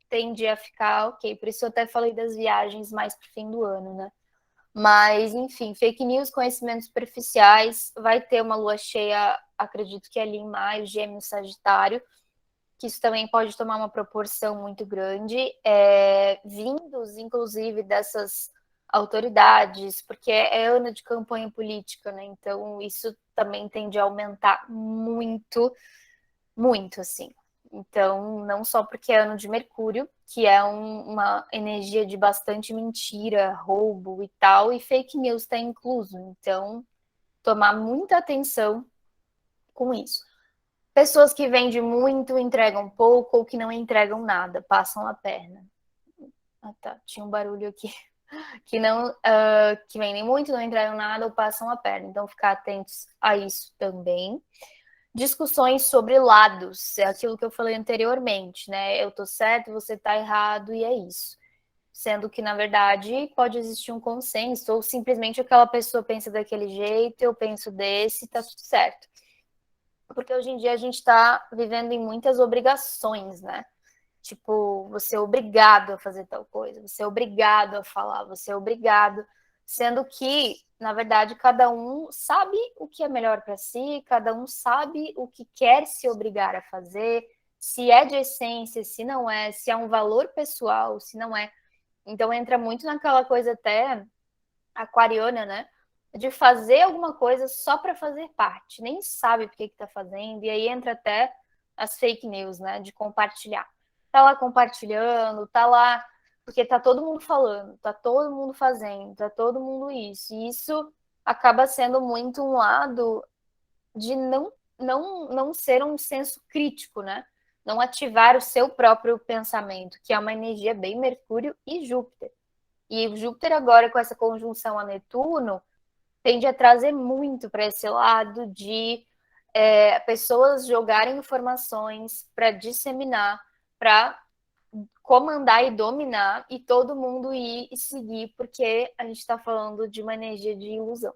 tende a ficar ok. Por isso eu até falei das viagens mais pro fim do ano, né? Mas, enfim, fake news, conhecimentos superficiais, vai ter uma lua cheia, acredito que ali em maio, Gêmeos, Sagitário, que isso também pode tomar uma proporção muito grande, vindos, inclusive, dessas autoridades, porque é ano de campanha política, né? Então, isso também tende a aumentar muito, muito, assim. Então, não só porque é ano de Mercúrio, que é uma energia de bastante mentira, roubo e tal, e fake news está incluso. Então, tomar muita atenção com isso. Pessoas que vendem muito, entregam pouco ou que não entregam nada, passam a perna. Ah, tá, tinha um barulho aqui. Que não, que vendem muito, não entregam nada ou passam a perna. Então, ficar atentos a isso também. Discussões sobre lados, é aquilo que eu falei anteriormente, né? Eu tô certo, você tá errado e é isso. Sendo que, na verdade, pode existir um consenso, ou simplesmente aquela pessoa pensa daquele jeito, eu penso desse, tá tudo certo. Porque hoje em dia a gente tá vivendo em muitas obrigações, né? Tipo, você é obrigado a fazer tal coisa, você é obrigado a falar, você é obrigado sendo que, na verdade, cada um sabe o que é melhor para si, cada um sabe o que quer se obrigar a fazer, se é de essência, se não é, se é um valor pessoal, se não é. Então entra muito naquela coisa até aquariana, né? De fazer alguma coisa só para fazer parte, nem sabe por que está fazendo, e aí entra até as fake news, né? De compartilhar. Tá lá compartilhando, tá lá porque tá todo mundo falando, tá todo mundo fazendo, tá todo mundo isso. E isso acaba sendo muito um lado de não ser um senso crítico, né? Não ativar o seu próprio pensamento, que é uma energia bem Mercúrio e Júpiter. E o Júpiter agora com essa conjunção a Netuno tende a trazer muito para esse lado de pessoas jogarem informações para disseminar, para comandar e dominar e todo mundo ir e seguir, porque a gente está falando de uma energia de ilusão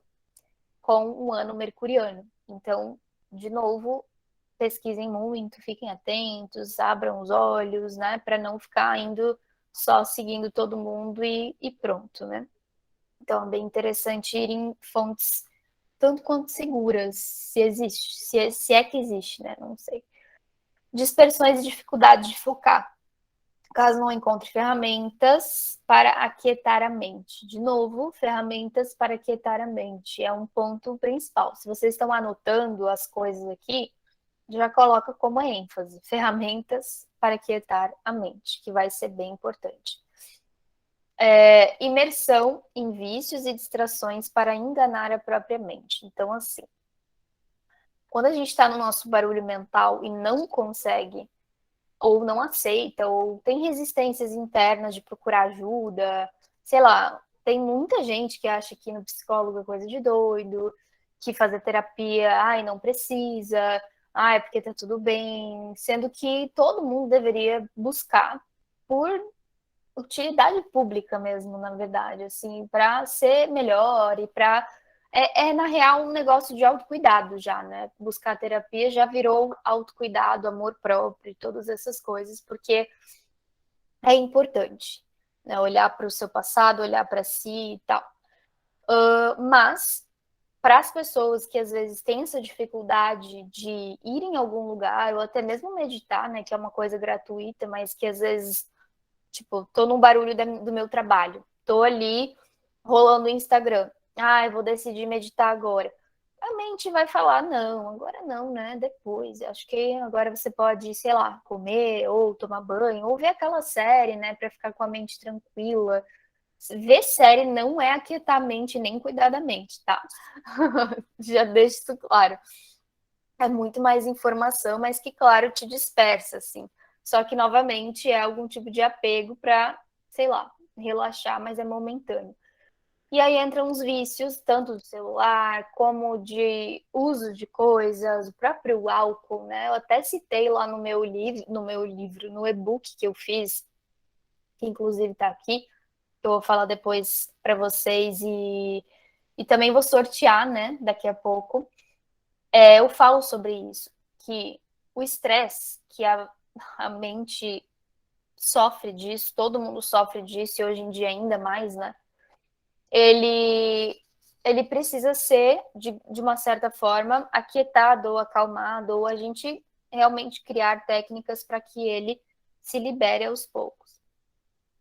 com o ano mercuriano. Então, de novo, pesquisem muito, fiquem atentos, abram os olhos, né, para não ficar indo só seguindo todo mundo e pronto, né? Então, é bem interessante ir em fontes tanto quanto seguras, se existe, se é que existe, né? Não sei. Dispersões e dificuldade de focar. Caso não encontre ferramentas para aquietar a mente. De novo, ferramentas para aquietar a mente. É um ponto principal. Se vocês estão anotando as coisas aqui, já coloca como ênfase. Ferramentas para aquietar a mente, que vai ser bem importante. Imersão em vícios e distrações para enganar a própria mente. Então, assim, quando a gente está no nosso barulho mental e não consegue, ou não aceita, ou tem resistências internas de procurar ajuda, sei lá, tem muita gente que acha que ir no psicólogo é coisa de doido, que fazer terapia, ai, não precisa, ai, porque tá tudo bem, sendo que todo mundo deveria buscar por utilidade pública mesmo, na verdade, assim, para ser melhor e para na real um negócio de autocuidado já, né? Buscar terapia já virou autocuidado, amor próprio, todas essas coisas, porque é importante, né? Olhar para o seu passado, olhar para si e tal. Mas para as pessoas que às vezes têm essa dificuldade de ir em algum lugar ou até mesmo meditar, né, que é uma coisa gratuita, mas que às vezes tipo, tô no barulho do meu trabalho, tô ali rolando o Instagram. Ah, eu vou decidir meditar agora. A mente vai falar, não, agora não, né? Depois. Acho que agora você pode, sei lá, comer ou tomar banho, ou ver aquela série, né, para ficar com a mente tranquila. Ver série não é aquietar a mente nem cuidar da mente, tá? Já deixo isso claro. É muito mais informação, mas que, claro, te dispersa, assim. Só que, novamente, é algum tipo de apego para, sei lá, relaxar, mas é momentâneo. E aí entram os vícios, tanto do celular, como de uso de coisas, o próprio álcool, né? Eu até citei lá no meu livro, no e-book que eu fiz, que inclusive está aqui, que eu vou falar depois para vocês e também vou sortear, né, daqui a pouco. Eu falo sobre isso, que o estresse, que a mente sofre disso, todo mundo sofre disso, e hoje em dia ainda mais, né? Ele precisa ser, de uma certa forma, aquietado ou acalmado, ou a gente realmente criar técnicas para que ele se libere aos poucos.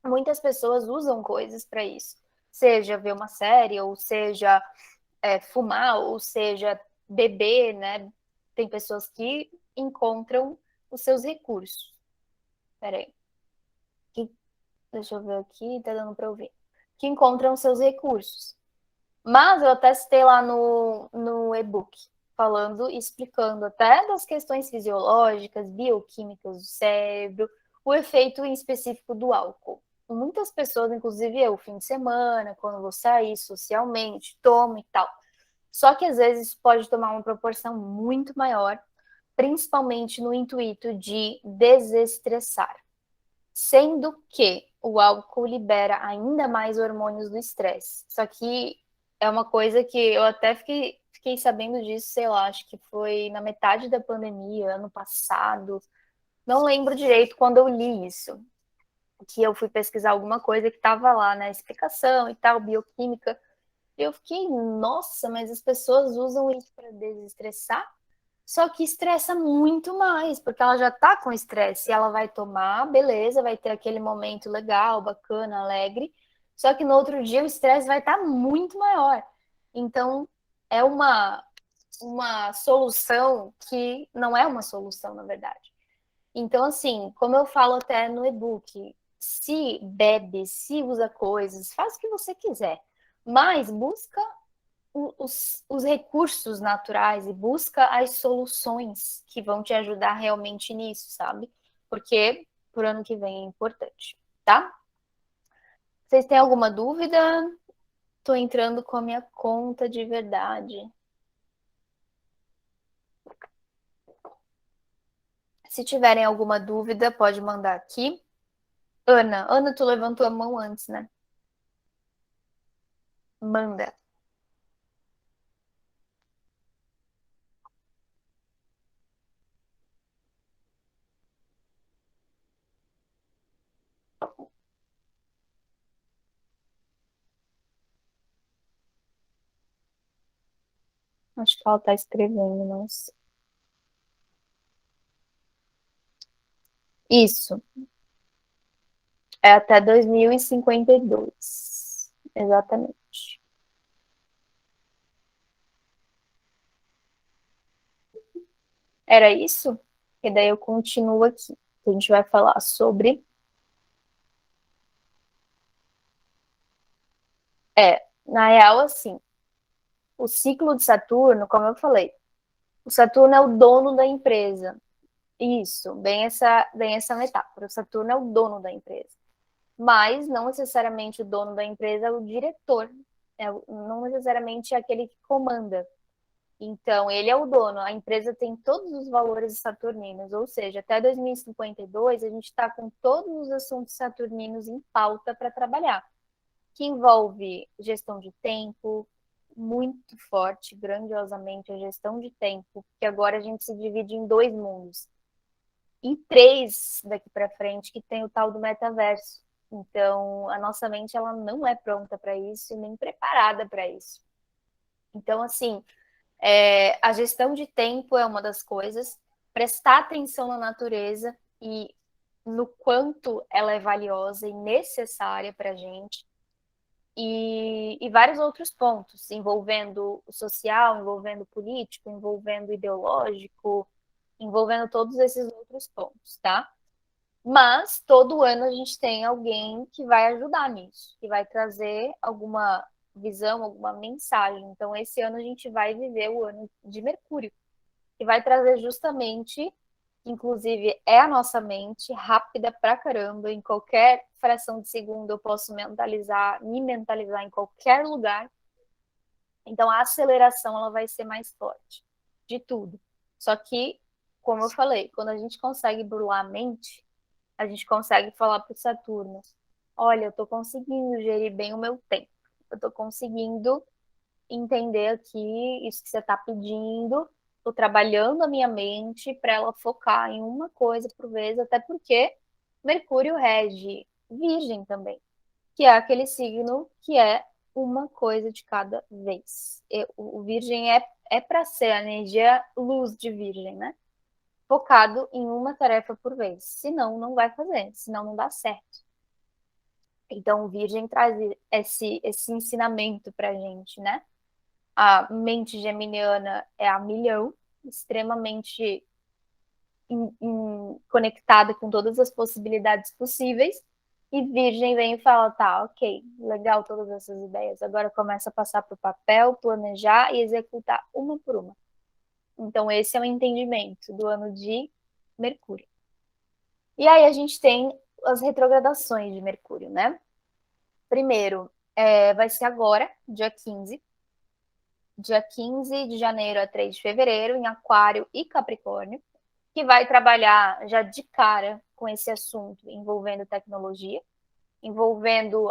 Muitas pessoas usam coisas para isso, seja ver uma série, ou seja fumar, ou seja, beber, né? Tem pessoas que encontram os seus recursos. Peraí. Deixa eu ver aqui, tá dando para ouvir. Que encontram os seus recursos. Mas eu até citei lá no e-book, falando e explicando até das questões fisiológicas, bioquímicas do cérebro, o efeito em específico do álcool. Muitas pessoas, inclusive eu, fim de semana, quando vou sair socialmente, tomo e tal. Só que às vezes pode tomar uma proporção muito maior, principalmente no intuito de desestressar. Sendo que o álcool libera ainda mais hormônios do estresse. Só que é uma coisa que eu até fiquei sabendo disso, sei lá, acho que foi na metade da pandemia, ano passado. Não lembro direito quando eu li isso. Que eu fui pesquisar alguma coisa que estava lá na explicação e tal, bioquímica. E eu fiquei, nossa, mas as pessoas usam isso para desestressar? Só que estressa muito mais, porque ela já tá com estresse e ela vai tomar, beleza, vai ter aquele momento legal, bacana, alegre. Só que no outro dia o estresse vai estar muito maior. Então, é uma solução que não é uma solução, na verdade. Então, assim, como eu falo até no e-book, se bebe, se usa coisas, faz o que você quiser, mas busca os recursos naturais e busca as soluções que vão te ajudar realmente nisso, sabe? Porque por ano que vem é importante, tá? Vocês têm alguma dúvida? Tô entrando com a minha conta de verdade. Se tiverem alguma dúvida, pode mandar aqui. Ana, tu levantou a mão antes, né? Manda. Acho que ela tá escrevendo, não sei. Isso, é até 2052. Exatamente. Era isso? E daí eu continuo aqui. A gente vai falar sobre. Na real, assim, o ciclo de Saturno, como eu falei, o Saturno é o dono da empresa. Isso, bem essa metáfora. O Saturno é o dono da empresa. Mas não necessariamente o dono da empresa é o diretor. Não necessariamente é aquele que comanda. Então, ele é o dono. A empresa tem todos os valores saturninos, ou seja, até 2052 a gente está com todos os assuntos saturninos em pauta para trabalhar, que envolve gestão de tempo, muito forte, grandiosamente a gestão de tempo, que agora a gente se divide em dois mundos. E três daqui para frente, que tem o tal do metaverso. Então, a nossa mente ela não é pronta para isso e nem preparada para isso. Então, assim, a gestão de tempo é uma das coisas, prestar atenção na natureza e no quanto ela é valiosa e necessária para a gente, e vários outros pontos, envolvendo o social, envolvendo o político, envolvendo o ideológico, envolvendo todos esses outros pontos, tá? Mas todo ano a gente tem alguém que vai ajudar nisso, que vai trazer alguma visão, alguma mensagem. Então, esse ano a gente vai viver o ano de Mercúrio, que vai trazer justamente, inclusive, é a nossa mente rápida pra caramba, em qualquer fração de segundo eu posso me mentalizar em qualquer lugar. Então, a aceleração ela vai ser mais forte de tudo. Só que, como eu falei, quando a gente consegue burlar a mente, a gente consegue falar para o Saturno: olha, eu estou conseguindo gerir bem o meu tempo, eu estou conseguindo entender aqui isso que você está pedindo, estou trabalhando a minha mente para ela focar em uma coisa por vez, até porque Mercúrio rege Virgem também, que é aquele signo que é uma coisa de cada vez. O Virgem é para ser a energia luz de Virgem, né? Focado em uma tarefa por vez. Senão, não vai fazer, senão não dá certo. Então, o Virgem traz esse ensinamento pra gente, né? A mente geminiana é a milhão, extremamente conectada com todas as possibilidades possíveis. E Virgem vem e fala: tá, ok, legal todas essas ideias. Agora começa a passar para o papel, planejar e executar uma por uma. Então, esse é o entendimento do ano de Mercúrio. E aí a gente tem as retrogradações de Mercúrio, né? Primeiro, vai ser agora, dia 15 de janeiro a 3 de fevereiro, em Aquário e Capricórnio, que vai trabalhar já de cara com esse assunto envolvendo tecnologia, envolvendo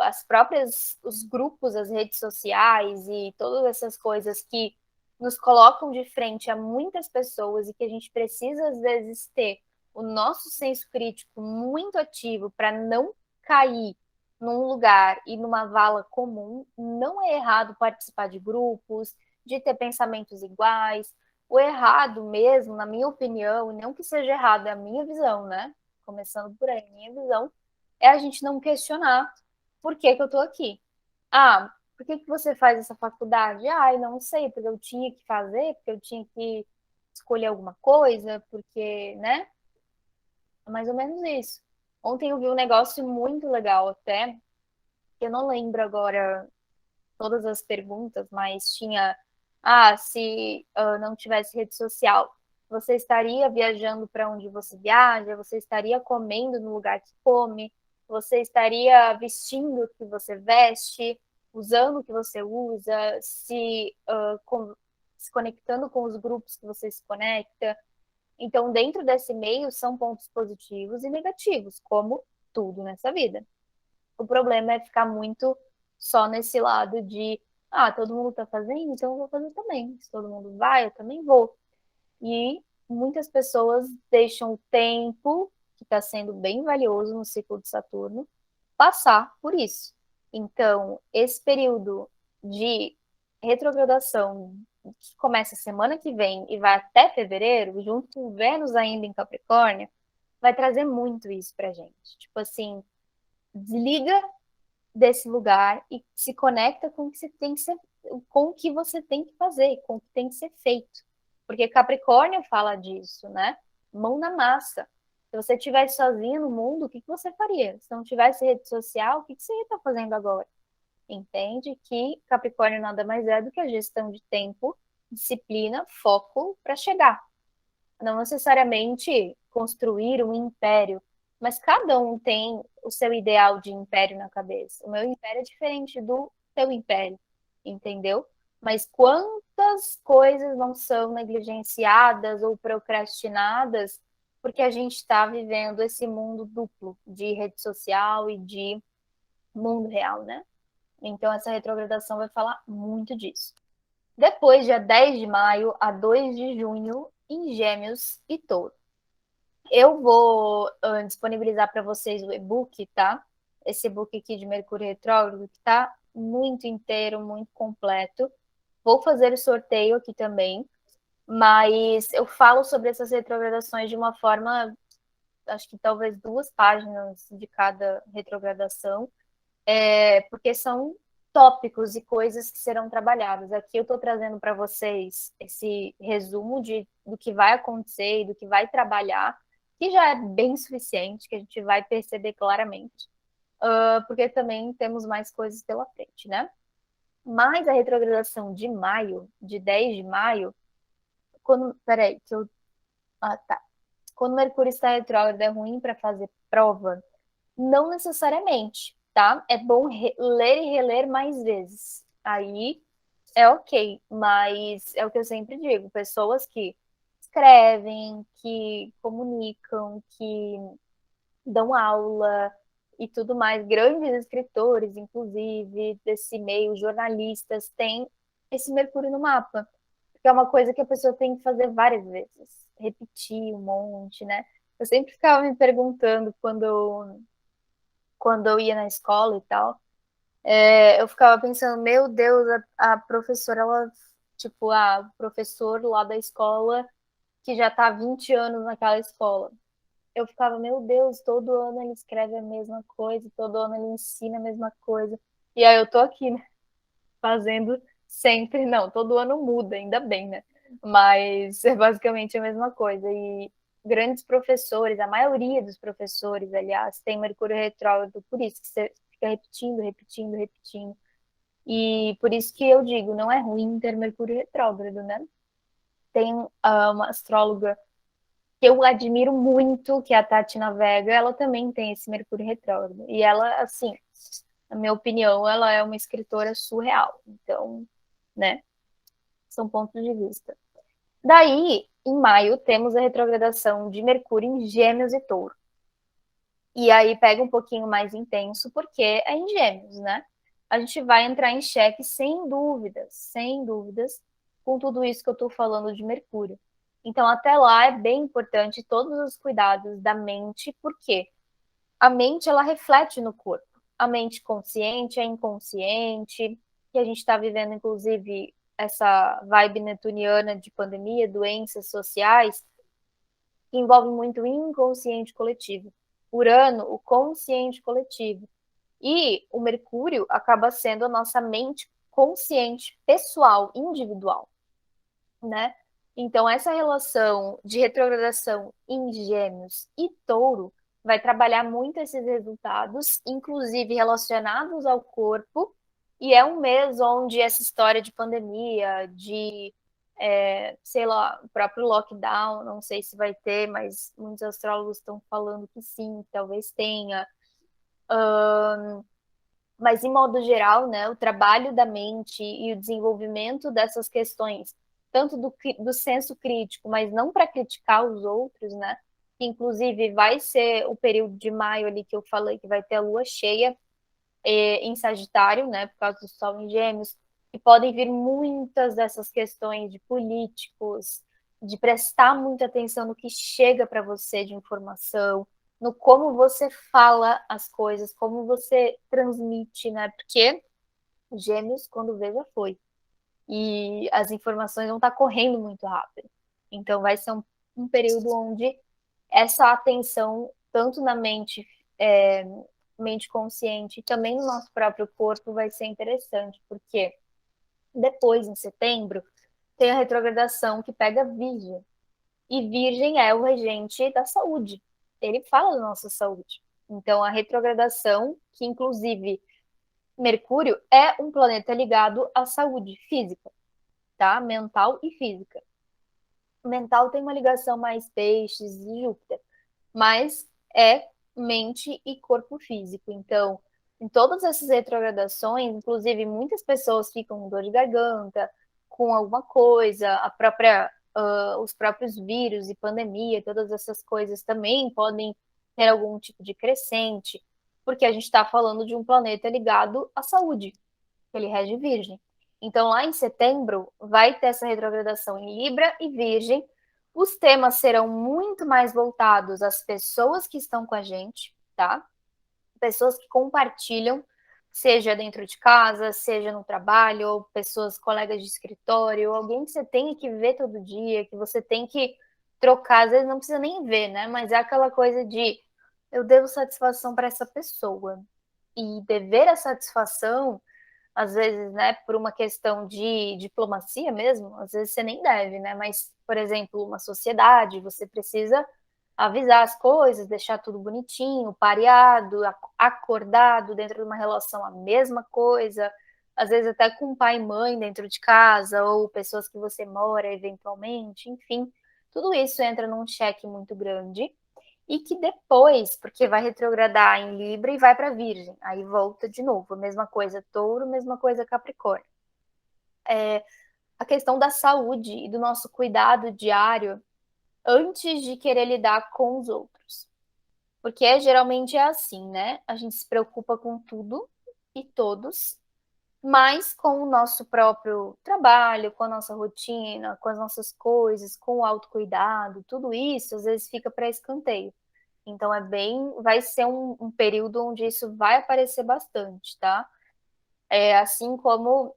os grupos, as redes sociais e todas essas coisas que nos colocam de frente a muitas pessoas e que a gente precisa, às vezes, ter o nosso senso crítico muito ativo para não cair num lugar e numa vala comum, não é errado participar de grupos, de ter pensamentos iguais. O errado mesmo, na minha opinião, e não que seja errado, é a minha visão, né? Começando por aí, minha visão, é a gente não questionar por que que eu tô aqui. Ah, por que que você faz essa faculdade? Ah, eu não sei, porque eu tinha que fazer, porque eu tinha que escolher alguma coisa, porque, né? É mais ou menos isso. Ontem eu vi um negócio muito legal até, eu não lembro agora todas as perguntas, mas tinha, se não tivesse rede social, você estaria viajando para onde você viaja? Você estaria comendo no lugar que come? Você estaria vestindo o que você veste? Usando o que você usa? Se conectando com os grupos que você se conecta? Então, dentro desse meio, são pontos positivos e negativos, como tudo nessa vida. O problema é ficar muito só nesse lado de, todo mundo tá fazendo, então eu vou fazer também. Se todo mundo vai, eu também vou. E muitas pessoas deixam o tempo, que está sendo bem valioso no ciclo de Saturno, passar por isso. Então, esse período de retrogradação que começa semana que vem e vai até fevereiro, junto com Vênus ainda em Capricórnio, vai trazer muito isso pra gente. Tipo assim, desliga desse lugar e se conecta com o que você tem que ser, com o que você tem que fazer, com o que tem que ser feito. Porque Capricórnio fala disso, né? Mão na massa. Se você estivesse sozinho no mundo, o que você faria? Se não tivesse rede social, o que você ia estar fazendo agora? Entende que Capricórnio nada mais é do que a gestão de tempo, disciplina, foco para chegar. Não necessariamente construir um império, mas cada um tem o seu ideal de império na cabeça. O meu império é diferente do teu império, entendeu? Mas quantas coisas não são negligenciadas ou procrastinadas porque a gente está vivendo esse mundo duplo de rede social e de mundo real, né? Então, essa retrogradação vai falar muito disso. Depois, dia 10 de maio a 2 de junho, em Gêmeos e Touro. Eu vou disponibilizar para vocês o e-book, tá? Esse e-book aqui de Mercúrio Retrógrado, que tá muito inteiro, muito completo. Vou fazer o sorteio aqui também, mas eu falo sobre essas retrogradações de uma forma, acho que talvez 2 páginas de cada retrogradação, porque são tópicos e coisas que serão trabalhadas. Aqui eu estou trazendo para vocês esse resumo do que vai acontecer e do que vai trabalhar, que já é bem suficiente, que a gente vai perceber claramente, porque também temos mais coisas pela frente, né? Mas a retrogradação de maio, de 10 de maio, peraí, que eu. Ah, tá. Quando Mercúrio está retrógrado, é ruim para fazer prova? Não necessariamente, tá? É bom ler e reler mais vezes. Aí é ok, mas é o que eu sempre digo: pessoas que escrevem, que comunicam, que dão aula e tudo mais, grandes escritores, inclusive, desse meio, jornalistas, têm esse Mercúrio no mapa, porque é uma coisa que a pessoa tem que fazer várias vezes, repetir um monte, né? Eu sempre ficava me perguntando quando eu ia na escola e tal, eu ficava pensando, meu Deus, a professora, ela, tipo, o professor lá da escola que já tá há 20 anos naquela escola. Eu ficava, meu Deus, todo ano ele escreve a mesma coisa, todo ano ele ensina a mesma coisa. E aí eu tô aqui, né, fazendo sempre, não, todo ano muda, ainda bem, né? Mas é basicamente a mesma coisa. E grandes professores, a maioria dos professores, aliás, tem Mercúrio retrógrado, por isso que você fica repetindo, repetindo, repetindo. E por isso que eu digo, não é ruim ter Mercúrio retrógrado, né? Tem uma astróloga que eu admiro muito, que é a Tati Navega, ela também tem esse Mercúrio retrógrado. E ela, assim, na minha opinião, ela é uma escritora surreal. Então, né, são pontos de vista. Daí, em maio, temos a retrogradação de Mercúrio em Gêmeos e Touro. E aí pega um pouquinho mais intenso, porque é em Gêmeos, né? A gente vai entrar em xeque sem dúvidas, com tudo isso que eu estou falando de Mercúrio. Então, até lá é bem importante todos os cuidados da mente, porque a mente ela reflete no corpo. a mente consciente, a inconsciente, que a gente está vivendo, inclusive, essa vibe netuniana de pandemia, doenças sociais, que envolve muito o inconsciente coletivo. Urano, o consciente coletivo. E o Mercúrio acaba sendo a nossa mente consciente, pessoal, individual, né? Então, essa relação de retrogradação em Gêmeos e Touro vai trabalhar muito esses resultados, inclusive relacionados ao corpo, e é um mês onde essa história de pandemia, sei lá, o próprio lockdown, não sei se vai ter, mas muitos astrólogos estão falando que sim, que talvez tenha. Mas, em modo geral, né, o trabalho da mente e o desenvolvimento dessas questões, tanto do senso crítico, mas não para criticar os outros, né? Que, inclusive, vai ser o período de maio ali que eu falei que vai ter a lua cheia em Sagitário, né, por causa do Sol em Gêmeos, e podem vir muitas dessas questões de políticos, de prestar muita atenção no que chega para você de informação, no como você fala as coisas, como você transmite, né? Porque Gêmeos, quando vê, já foi. E as informações vão estar correndo muito rápido. Então, vai ser um período onde essa atenção, tanto na mente consciente e também no nosso próprio corpo, vai ser interessante, porque depois, em setembro, tem a retrogradação que pega Virgem. E Virgem é o regente da saúde. Ele fala da nossa saúde. Então, a retrogradação, que inclusive Mercúrio é um planeta ligado à saúde física, tá? Mental e física. O mental tem uma ligação mais peixes e Júpiter, mas é mente e corpo físico. Então, em todas essas retrogradações, inclusive muitas pessoas ficam com dor de garganta, com alguma coisa, os próprios vírus e pandemia, todas essas coisas também podem ter algum tipo de crescente, porque a gente está falando de um planeta ligado à saúde, que ele rege Virgem. Então, lá em setembro, vai ter essa retrogradação em Libra e Virgem. Os temas serão muito mais voltados às pessoas que estão com a gente, tá? Pessoas que compartilham, seja dentro de casa, seja no trabalho, ou pessoas, colegas de escritório, ou alguém que você tem que ver todo dia, que você tem que trocar, às vezes não precisa nem ver, né? Mas é aquela coisa de eu devo satisfação para essa pessoa. E dever a satisfação às vezes, né, por uma questão de diplomacia mesmo, às vezes você nem deve, né? Mas, por exemplo, uma sociedade, você precisa avisar as coisas, deixar tudo bonitinho, pareado, acordado dentro de uma relação a mesma coisa, às vezes até com pai e mãe dentro de casa, ou pessoas que você mora eventualmente, enfim, tudo isso entra num cheque muito grande e que depois, porque vai retrogradar em Libra e vai para Virgem, aí volta de novo, a mesma coisa Touro, mesma coisa Capricórnio. A questão da saúde e do nosso cuidado diário antes de querer lidar com os outros. Porque geralmente é assim, né? A gente se preocupa com tudo e todos, mas com o nosso próprio trabalho, com a nossa rotina, com as nossas coisas, com o autocuidado, tudo isso às vezes fica para escanteio. Então vai ser um período onde isso vai aparecer bastante, tá? Assim como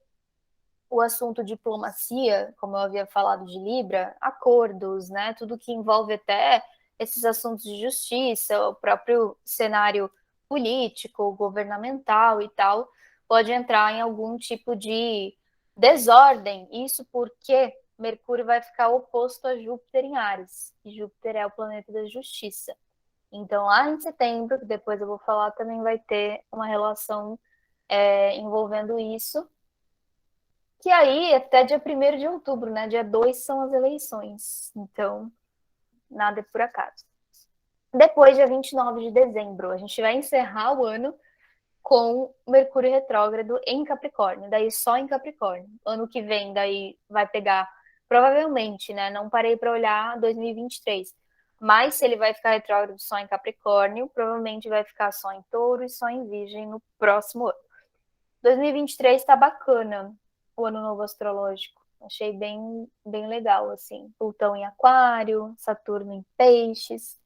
o assunto diplomacia, como eu havia falado de Libra, acordos, né? Tudo que envolve até esses assuntos de justiça, o próprio cenário político, governamental e tal, pode entrar em algum tipo de desordem. Isso porque Mercúrio vai ficar oposto a Júpiter em Áries, e Júpiter é o planeta da justiça. Então, lá em setembro, que depois eu vou falar, também vai ter uma relação envolvendo isso. Que aí, até dia 1º de outubro, né? Dia 2 são as eleições. Então, nada é por acaso. Depois, dia 29 de dezembro, a gente vai encerrar o ano com Mercúrio retrógrado em Capricórnio. Daí, só em Capricórnio. Ano que vem, daí vai pegar, provavelmente, né? Não parei para olhar 2023. Mas se ele vai ficar retrógrado só em Capricórnio, provavelmente vai ficar só em Touro e só em Virgem no próximo ano. 2023 tá bacana, o ano novo astrológico. Achei bem legal, assim. Plutão em Aquário, Saturno em Peixes.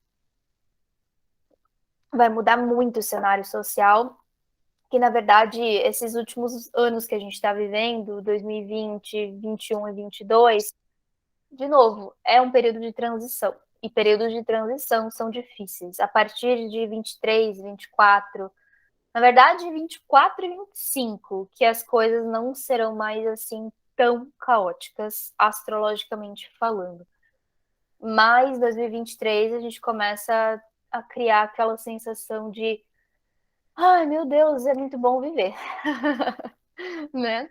Vai mudar muito o cenário social que, na verdade, esses últimos anos que a gente está vivendo, 2020, 21 e 22, de novo, é um período de transição. E períodos de transição são difíceis. A partir de 23, 24, na verdade, 24 e 25, que as coisas não serão mais assim tão caóticas, astrologicamente falando. Mas 2023 a gente começa a criar aquela sensação de ai, meu Deus, é muito bom viver. Né?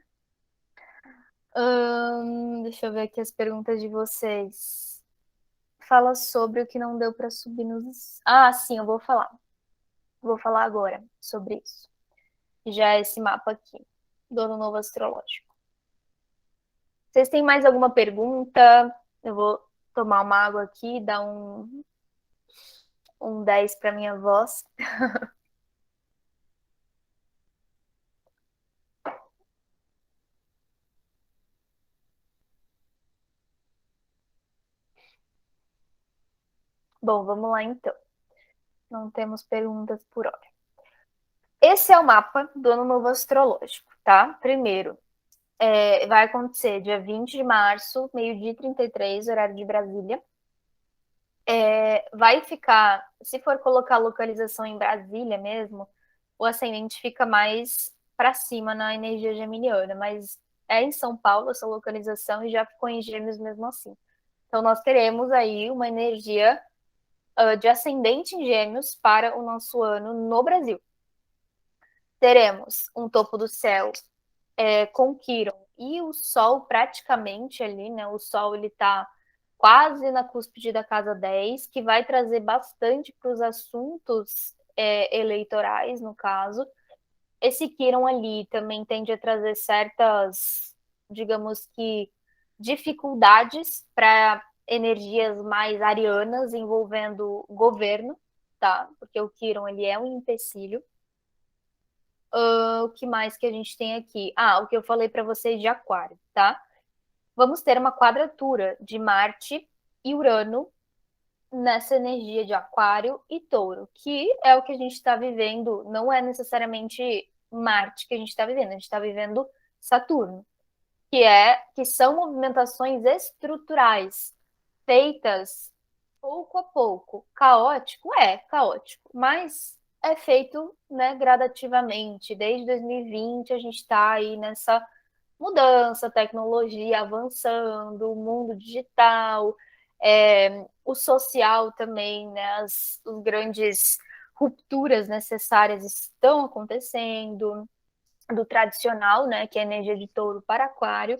Deixa eu ver aqui as perguntas de vocês. Fala sobre o que não deu para subir nos. Ah, sim, eu vou falar. Vou falar agora sobre isso. Já é esse mapa aqui, do Ano Novo Astrológico. Vocês têm mais alguma pergunta? Eu vou tomar uma água aqui, dar um 10 para minha voz. Bom, vamos lá então. Não temos perguntas por hora. Esse é o mapa do Ano Novo Astrológico, tá? Primeiro, vai acontecer dia 20 de março, meio-dia 33, horário de Brasília. Vai ficar, se for colocar a localização em Brasília mesmo, o ascendente fica mais para cima na energia geminiana, mas é em São Paulo essa localização e já ficou em Gêmeos mesmo assim. Então nós teremos aí uma energia de ascendente em Gêmeos para o nosso ano no Brasil. Teremos um topo do céu com Quiron e o Sol praticamente ali, né? O Sol ele está quase na cúspide da casa 10, que vai trazer bastante para os assuntos eleitorais, no caso. Esse Quiron ali também tende a trazer certas, digamos que, dificuldades para energias mais arianas envolvendo governo, tá? Porque o Quiron ele é um empecilho. O que mais que a gente tem aqui? Ah, o que eu falei para vocês de Aquário, tá? Vamos ter uma quadratura de Marte e Urano nessa energia de Aquário e Touro, que é o que a gente está vivendo, não é necessariamente Marte que a gente está vivendo, a gente está vivendo Saturno, que são movimentações estruturais feitas pouco a pouco. Caótico? É caótico, mas é feito, né, gradativamente. Desde 2020 a gente está aí nessa mudança, tecnologia avançando, o mundo digital, o social também, né, as grandes rupturas necessárias estão acontecendo, do tradicional, né, que é a energia de touro para aquário,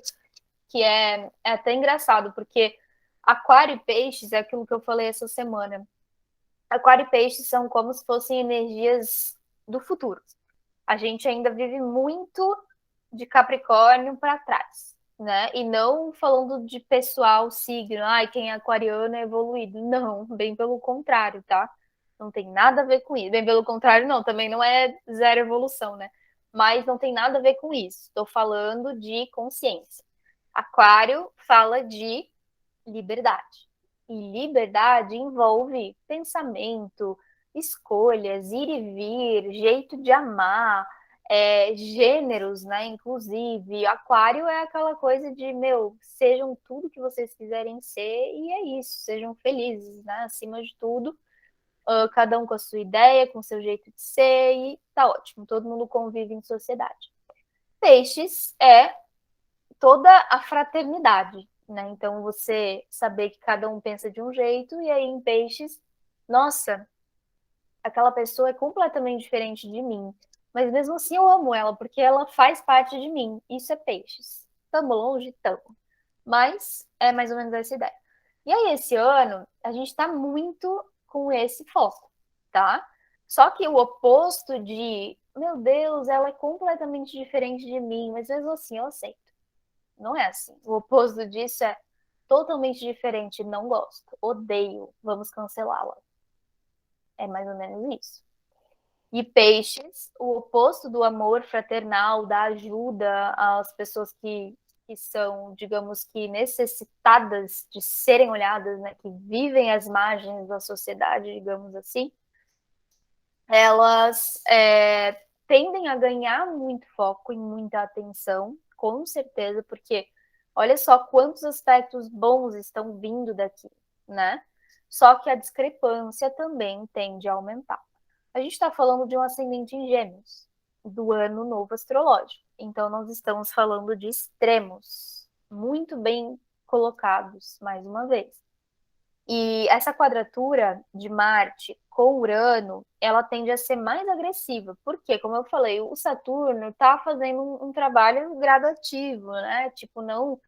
que é até engraçado, porque aquário e peixes é aquilo que eu falei essa semana. Aquário e peixes são como se fossem energias do futuro. A gente ainda vive muito de Capricórnio para trás, né? E não falando de pessoal signo, ai, quem é aquariano é evoluído. Não, bem pelo contrário, tá? Não tem nada a ver com isso. Bem pelo contrário, não, também não é zero evolução, né? Mas não tem nada a ver com isso. Estou falando de consciência. Aquário fala de liberdade. E liberdade envolve pensamento, escolhas, ir e vir, jeito de amar, gêneros, né? Inclusive, aquário é aquela coisa de, meu, sejam tudo que vocês quiserem ser e é isso, sejam felizes, né? Acima de tudo, cada um com a sua ideia, com o seu jeito de ser e tá ótimo, todo mundo convive em sociedade. Peixes é toda a fraternidade, né? Então você saber que cada um pensa de um jeito e aí em peixes, nossa, aquela pessoa é completamente diferente de mim, mas mesmo assim eu amo ela porque ela faz parte de mim. Isso é peixes. Tamo longe, tamo. Mas é mais ou menos essa ideia. E aí esse ano a gente tá muito com esse foco, tá? Só que o oposto de, meu Deus, ela é completamente diferente de mim, mas mesmo assim eu aceito. Não é assim. O oposto disso é totalmente diferente, não gosto, odeio, vamos cancelá-la. É mais ou menos isso. E peixes, o oposto do amor fraternal, da ajuda às pessoas que são, digamos que, necessitadas de serem olhadas, né, que vivem às margens da sociedade, digamos assim, elas tendem a ganhar muito foco e muita atenção, com certeza, porque olha só quantos aspectos bons estão vindo daqui, né? Só que a discrepância também tende a aumentar. A gente está falando de um ascendente em Gêmeos, do ano novo astrológico. Então, nós estamos falando de extremos, muito bem colocados, mais uma vez. E essa quadratura de Marte com Urano, ela tende a ser mais agressiva. Porque, como eu falei, o Saturno está fazendo um trabalho gradativo, né? Tipo, não